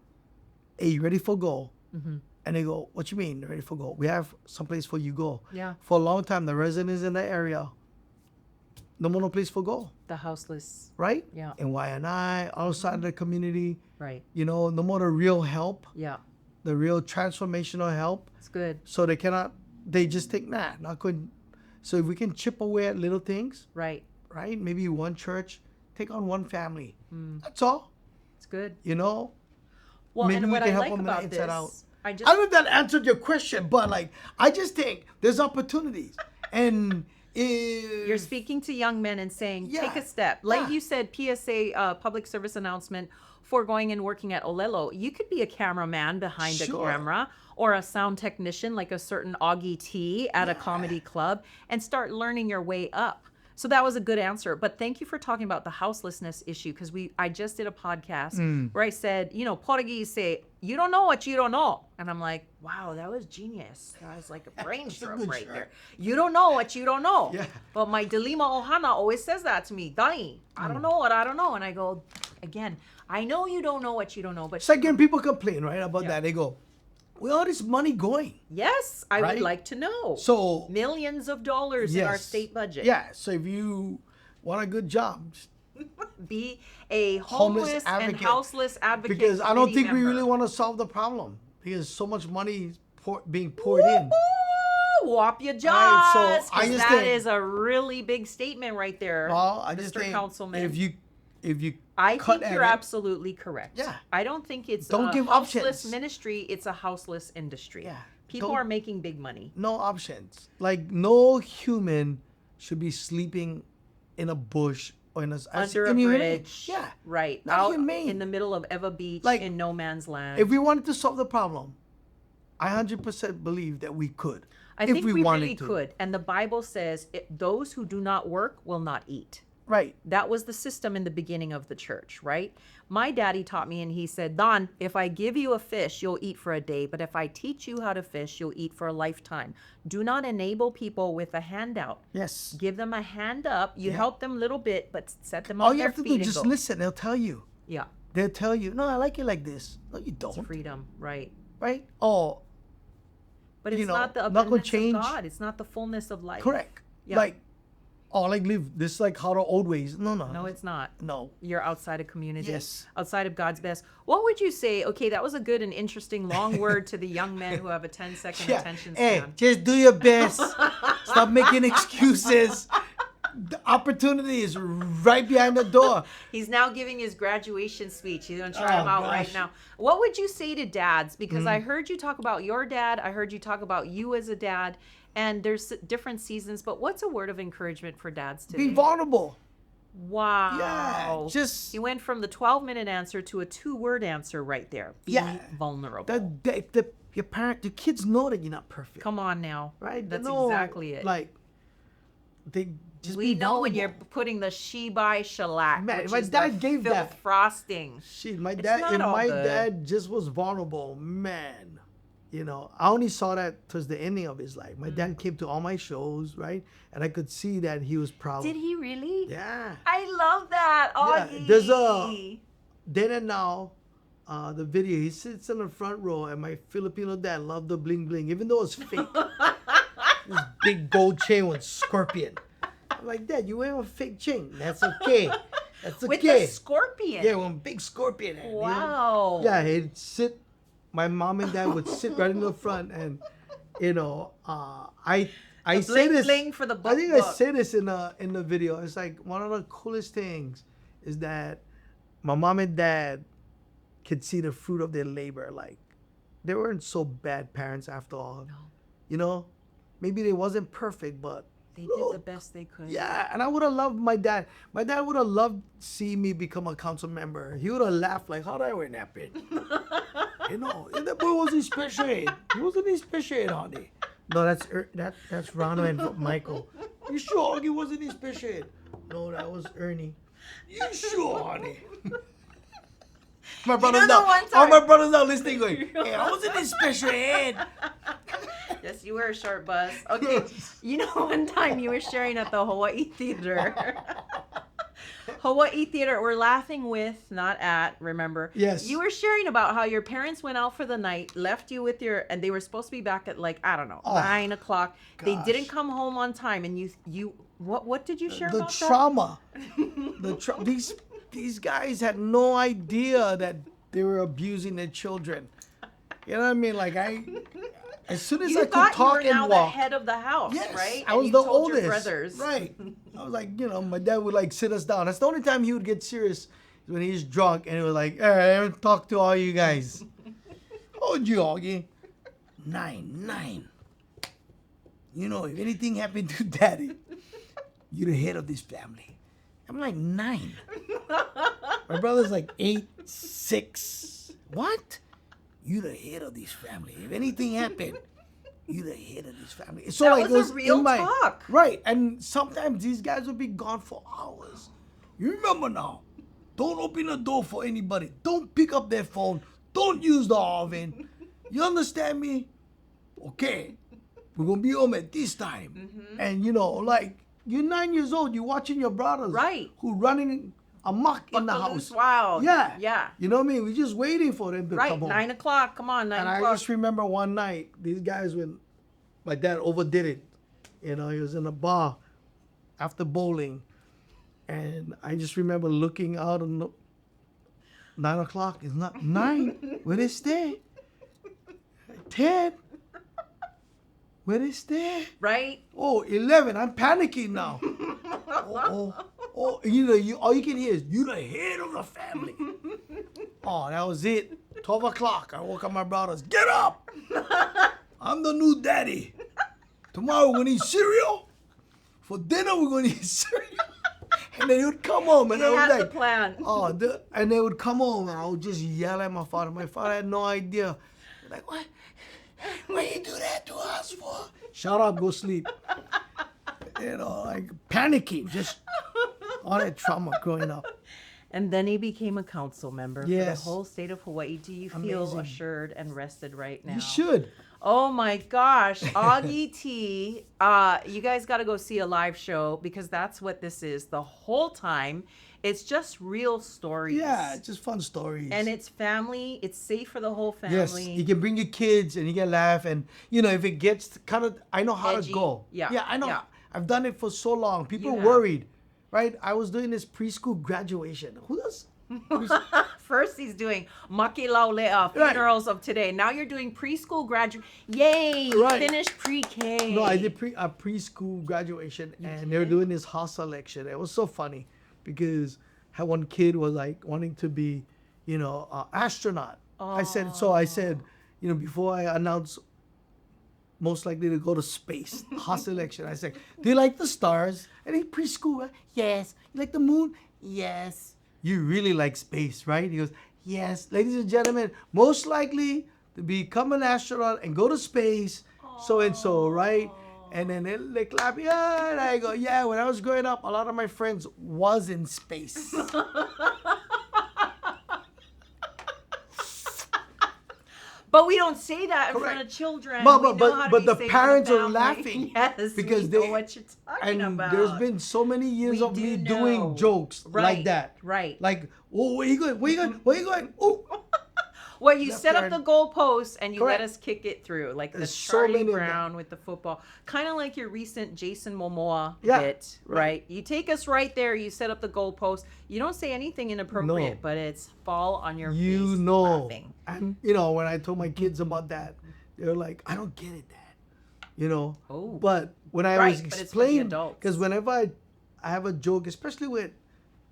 hey, you ready for go? Mm-hmm. And they go, what you mean, ready for go? We have someplace for you go. Yeah. For a long time, the residents in the area, no place for go, The houseless. right? Yeah. And Y&I, outside of the community, Right. you know, no more the real help, Yeah. the real transformational help. It's good. So they just think, nah, not good. So if we can chip away at little things, Right. right? Maybe one church, take on one family. Mm. That's all, It's good. you know? Well, Maybe and we what can I help like them about inside this, out. I I just don't know if that answered your question, but like, I just think there's opportunities. And You're speaking to young men and saying, take Yeah. a step. Like Yeah. you said, PSA, public service announcement for going and working at Olelo. You could be a cameraman behind a Sure. camera or a sound technician like a certain Augie T at a comedy club and start learning your way up. So that was a good answer. But thank you for talking about the houselessness issue because I just did a podcast where I said, you know, Portuguese say, you don't know what you don't know. And I'm like, wow, that was genius. That was like a brain stroke right there. You don't know what you don't know. Yeah. But my Delima Ohana always says that to me. Dai, I don't know what I don't know. And I go, again, I know you don't know what you don't know, but it's like when people complain, right, about Yeah. that. They go, where all this money going? yes, I Right? would like to know. So, Millions of dollars in our yes. state budget. Yeah, so if you want a good job, Be a Homeless homeless and advocate. houseless advocate. because I don't committee think we member. really want to solve the problem because so much money being poured in. Woo-hoo! Whop your jaws. Right, so I 'cause just that think- is a really big statement right there. Well, I just Mr. think Councilman. if you I cut think at you're it, absolutely correct. Yeah. I don't think it's Don't a give houseless options. ministry, it's a houseless industry. Yeah. People Don't- are making big money. no options. Like no human should be sleeping in a bush or in a Under a inhumane. bridge. Yeah. Right. Not Out humane. in the middle of Eva Beach Like, in no man's land. If we wanted to solve the problem, I 100% believe that we could. I if think we wanted really to. could. And the Bible says those who do not work will not eat. Right. That was the system in the beginning of the church, right? My daddy taught me, and he said, Don, if I give you a fish, you'll eat for a day. But if I teach you how to fish, you'll eat for a lifetime. Do not enable people with a handout. Yes. Give them a hand up. You Yeah. help them a little bit, but set them All on you their have to feet do and is just go. listen. They'll tell you. Yeah, They'll tell you, no, I like it like this. No, you it's don't. freedom, right? Right? Oh, But it's You know, not the not gonna abundance change. of God. It's not the fullness of life. correct. Yeah. Like, oh, like live this like how the old ways. No. No, it's not. No. You're outside of community. Yes. Outside of God's best. What would you say? Okay, that was a good and interesting long word to the young men who have a 10-second attention Hey, span. just do your best. Stop making excuses. opportunity is right behind the door. He's now giving his graduation speech. He's going to try Oh, him out right gosh. now. What would you say to dads? Because I heard you talk about your dad. I heard you talk about you as a dad. And there's different seasons. But what's a word of encouragement for dads today? Be vulnerable. Wow. Yeah, just You went from the 12-minute answer to a 2-word answer right there. Be vulnerable. your kids know that you're not perfect. Come on now. Right? That's They know, exactly it. Like, they just We be know when vulnerable. you're putting the shebai shellac, Man, which my is dad the gave filth that. frosting. Shit, my It's dad not and all my good. dad just was vulnerable, man. You know, I only saw that towards the ending of his life. My dad came to all my shows, right? And I could see that he was proud. Did he really? Yeah. I love that, Augie. There's a Then and Now, the video, he sits in the front row, and my Filipino dad loved the bling bling, even though it's fake. This big gold chain with scorpion. I'm like, Dad, you wear a fake chain. That's okay. That's okay. With the scorpion. Yeah, one big scorpion head. you know? Wow. Yeah, he'd sit. My mom and dad would sit right in the front, and I The say bling this. bling for the book. I think I say this in the video. It's like one of the coolest things is that my mom and dad could see the fruit of their labor. Like, they weren't so bad parents after all. No. You know, maybe they wasn't perfect, but They did the best they could. yeah. And I would have loved my dad. My dad would have loved seeing me become a council member. He would have laughed like, "How did I wear that pin?" You know, and that boy wasn't special ed. He wasn't in special ed, honey. No, that's Rano and Michael. You sure Augie wasn't in special ed? No, that was Ernie. You sure, honey? My brothers know the now, one all time- my brothers now listening going, hey, I wasn't in special ed. Yes, you were a short bus. Okay. You know, one time you were sharing at the Hawaii Theater. Hawaii Theater, we're laughing with, not at, remember? Yes. You were sharing about how your parents went out for the night, left you with your, and they were supposed to be back at like, I don't know, 9 o'clock. They gosh. didn't come home on time, and what did you share The about trauma. These guys had no idea that they were abusing their children. You know what I mean? Like, as soon as You I could thought talk you were now and the walk. head of the house, Yes, right? I And was you the told oldest. your brothers. Right. I was like, my dad would like sit us down. That's the only time he would get serious, when he's drunk, and he was like, "Hey, I haven't talked to all you guys." How old you, Augie? 9. You know, if anything happened to Daddy, you're the head of this family. I'm like 9. My brother's like 8, 6. What? You the head of this family. If anything happened, you the head of this family. So That like, was a it real in my, talk. Right. And sometimes these guys would be gone for hours. You remember now. Don't open the door for anybody. Don't pick up their phone. Don't use the oven. You understand me? Okay. We're gonna be home at this time. Mm-hmm. And like, you're 9 years old, you're watching your brothers Right. who running amok in the Buckaloo's house. wild. Yeah. Yeah. You know what I mean? We're just waiting for them to Right, come home. 9 o'clock. Come on, 9 And I o'clock. just remember one night, these guys, when my dad overdid it. He was in a bar after bowling. And I just remember looking out on the 9 o'clock. It's not 9. Where they stay? 10. Where they stay? Right? Oh, 11. I'm panicking now. Oh, all you can hear is, you the head of the family. Oh, that was it. 12 o'clock. I woke up my brothers. Get up! I'm the new daddy. Tomorrow we're going to eat cereal. For dinner, we're going to eat cereal. And then he would come home, and He I was had like, the plan. and they would come home, and I would just yell at my father. My father had no idea. Like, what? Why you do that to us for? Shut up, go sleep. Like panicking, just all that trauma growing up. And then he became a council member for the Yes. whole state of Hawaii. Do you feel Amazing. assured and rested right now? You should. Oh my gosh, Augie T. You guys got to go see a live show, because that's what this is the whole time. It's just real stories. Yeah, it's just fun stories. And it's family. It's safe for the whole family. yes, you can bring your kids and you can laugh, and if it gets kind of, I know how Edgy. to go. Yeah, Yeah, I know. yeah. I've done it for so long. People You have. worried, right? I was doing this preschool graduation. Who does? First, he's doing makilaulea, funerals of today. Now you're doing preschool graduate. Yay! Right. Finished pre-K. No, I did preschool graduation, and they were doing this house selection. It was so funny because how one kid was like wanting to be, astronaut. I said, before I announce most likely to go to space, house selection, I said, do you like the stars? And he preschool, right? Yes. You like the moon? Yes. You really like space, right? He goes, yes. Ladies and gentlemen, most likely to become an astronaut and go to space, so and so, right? And then they clap, yeah, and I go, yeah, when I was growing up, a lot of my friends was in space. But we don't say that in front of children. But the safe parents for the are family. laughing. Yes, because we know what you're talking and about. there's been so many years We of do me know. doing jokes Right, like that. right. Like, oh, where you going? Where you going? Where you going? Oh. Well, you Left set up turn. the goalposts and you Correct. let us kick it through, like There's the so Charlie many of them. Brown with the football, kind of like your recent Jason Momoa Yeah, bit, right? You take us right there. You set up the goalpost. You don't say anything inappropriate, No. but it's fall on your face. You know. Laughing. And, when I told my kids about that, they were like, I don't get it, Dad. Oh. But when I Right, was but it's for the explaining, adults. because whenever I have a joke, especially with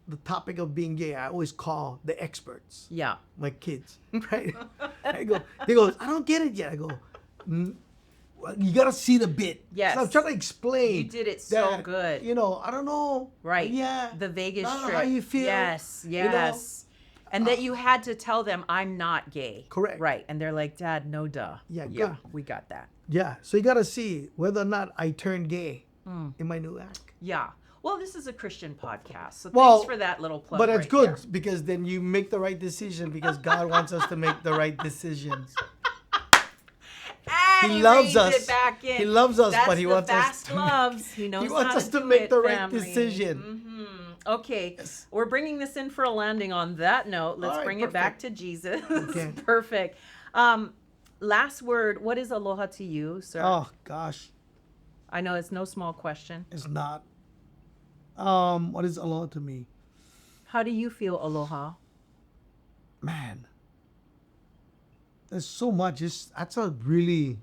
the topic of being gay, I always call the experts. Yeah. My kids, right? They go, I don't get it yet. I go, well, you gotta see the bit. Yes. So I'm trying to explain. You did it so that, good. I don't know. Right. Yeah. The Vegas I don't know trip. how you feel. Yes. you know? Yes. And that you had to tell them, I'm not gay. Correct. Right. And they're like, Dad, no duh. Yeah, Yeah, good. we got that. Yeah. So you gotta see whether or not I turn gay in my new act. Yeah. Well, this is a Christian podcast, so Well, thanks for that little plug. But that's right good there. because then you make the right decision because God wants us to make the right decisions. And He loves reins us. It back in. He loves us, That's but he the wants us fast to loves. He knows He wants how us to do make it, the right family. decision. Okay, we're bringing this in for a landing on that note. Let's All right, bring it back perfect. to Jesus. Okay. Perfect. Last word. What is aloha to you, sir? Oh gosh, I know it's no small question. it's not. What is aloha to me? How do you feel aloha? Man, there's so much. That's a really,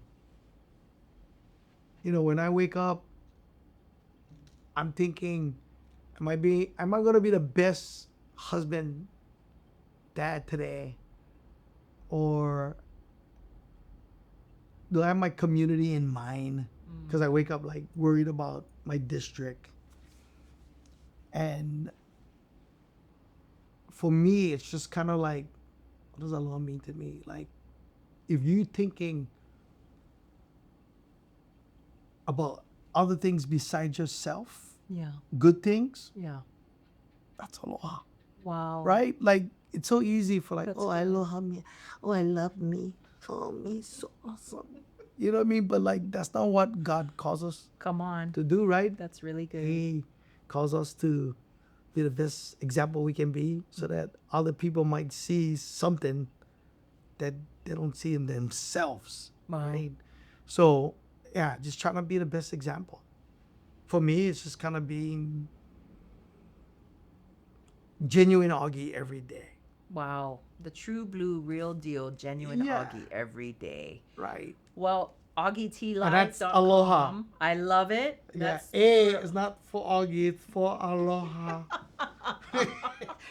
when I wake up, I'm thinking, am I gonna be the best husband, dad today, or do I have my community in mind? Because I wake up like worried about my district. And for me, it's just kind of like, what does aloha mean to me? Like, if you're thinking about other things besides yourself, Yeah. good things, Yeah. that's aloha, Wow. right? Like, it's so easy for like, That's oh, I aloha me. Oh, I love me. Oh, me, so awesome. You know what I mean? But like, that's not what God calls us Come on. to do, right? That's really good. He calls us to be the best example we can be so that other people might see something that they don't see in themselves. Wow. Right? So, yeah, just trying to be the best example. For me, it's just kind of being genuine Augie every day. Wow. The true blue, real deal, genuine Yeah. Augie every day. Right. Well, AugieTLive.com. And that's aloha. I love it. Yeah, That's A is not for Augie, it's for aloha.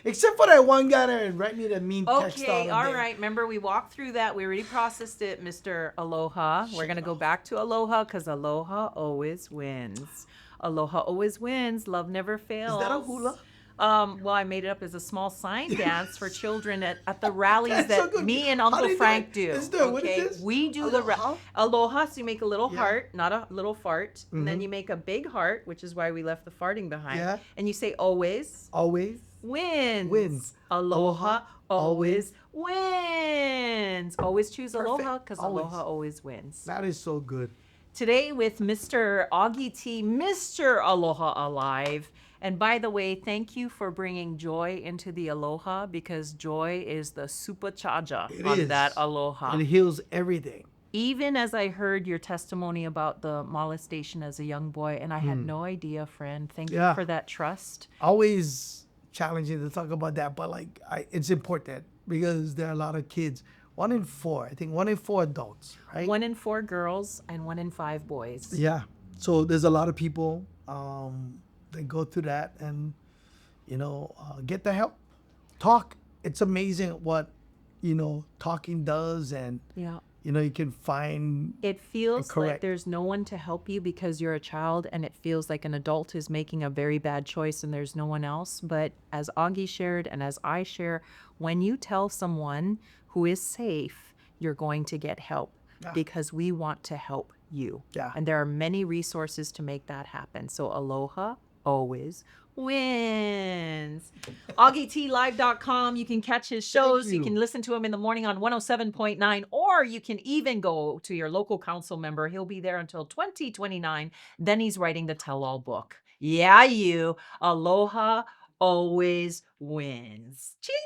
Except for that one guy there and write me the mean text okay. all All day. right. Remember, we walked through that. We already processed it, Mr. Aloha. We're going to go back to aloha because aloha always wins. Aloha always wins. Love never fails. Is that a hula? Well, I made it up as a small sign dance for children at the rallies That's that so good. me and How Uncle do you do Frank it? do. Let's do it. What is this? We do Aloha? aloha. So you make a little Yeah. heart, not a little fart, and then you make a big heart, which is why we left the farting behind. Yeah. And you say always Always. wins. Wins. Aloha always wins. Always choose aloha Perfect. because Always. aloha always wins. That is so good. Today with Mr. Augie T, Mr. Aloha Alive. And by the way, thank you for bringing joy into the aloha because joy is the supercharger It on is. that aloha. It heals everything. Even as I heard your testimony about the molestation as a young boy, and I had no idea, friend. Thank you Yeah. for that trust. Always challenging to talk about that, but like, it's important. because there are a lot of kids. 1 in 4, I think 1 in 4 adults, right? 1 in 4 girls and 1 in 5 boys. Yeah. So there's a lot of people that go through that, and get the help. Talk. It's amazing what talking does, and Yeah. you can find It feels like correct. there's no one to help you because you're a child, and it feels like an adult is making a very bad choice and there's no one else. But as Augie shared and as I share, when you tell someone who is safe, you're going to get help because we want to help you. Yeah. And there are many resources to make that happen. So aloha always wins. AugieTLive.com. You can catch his shows. You you. can listen to him in the morning on 107.9, or you can even go to your local council member. He'll be there until 2029. Then he's writing the tell-all book. Yeah, you. Aloha always wins. Cheers.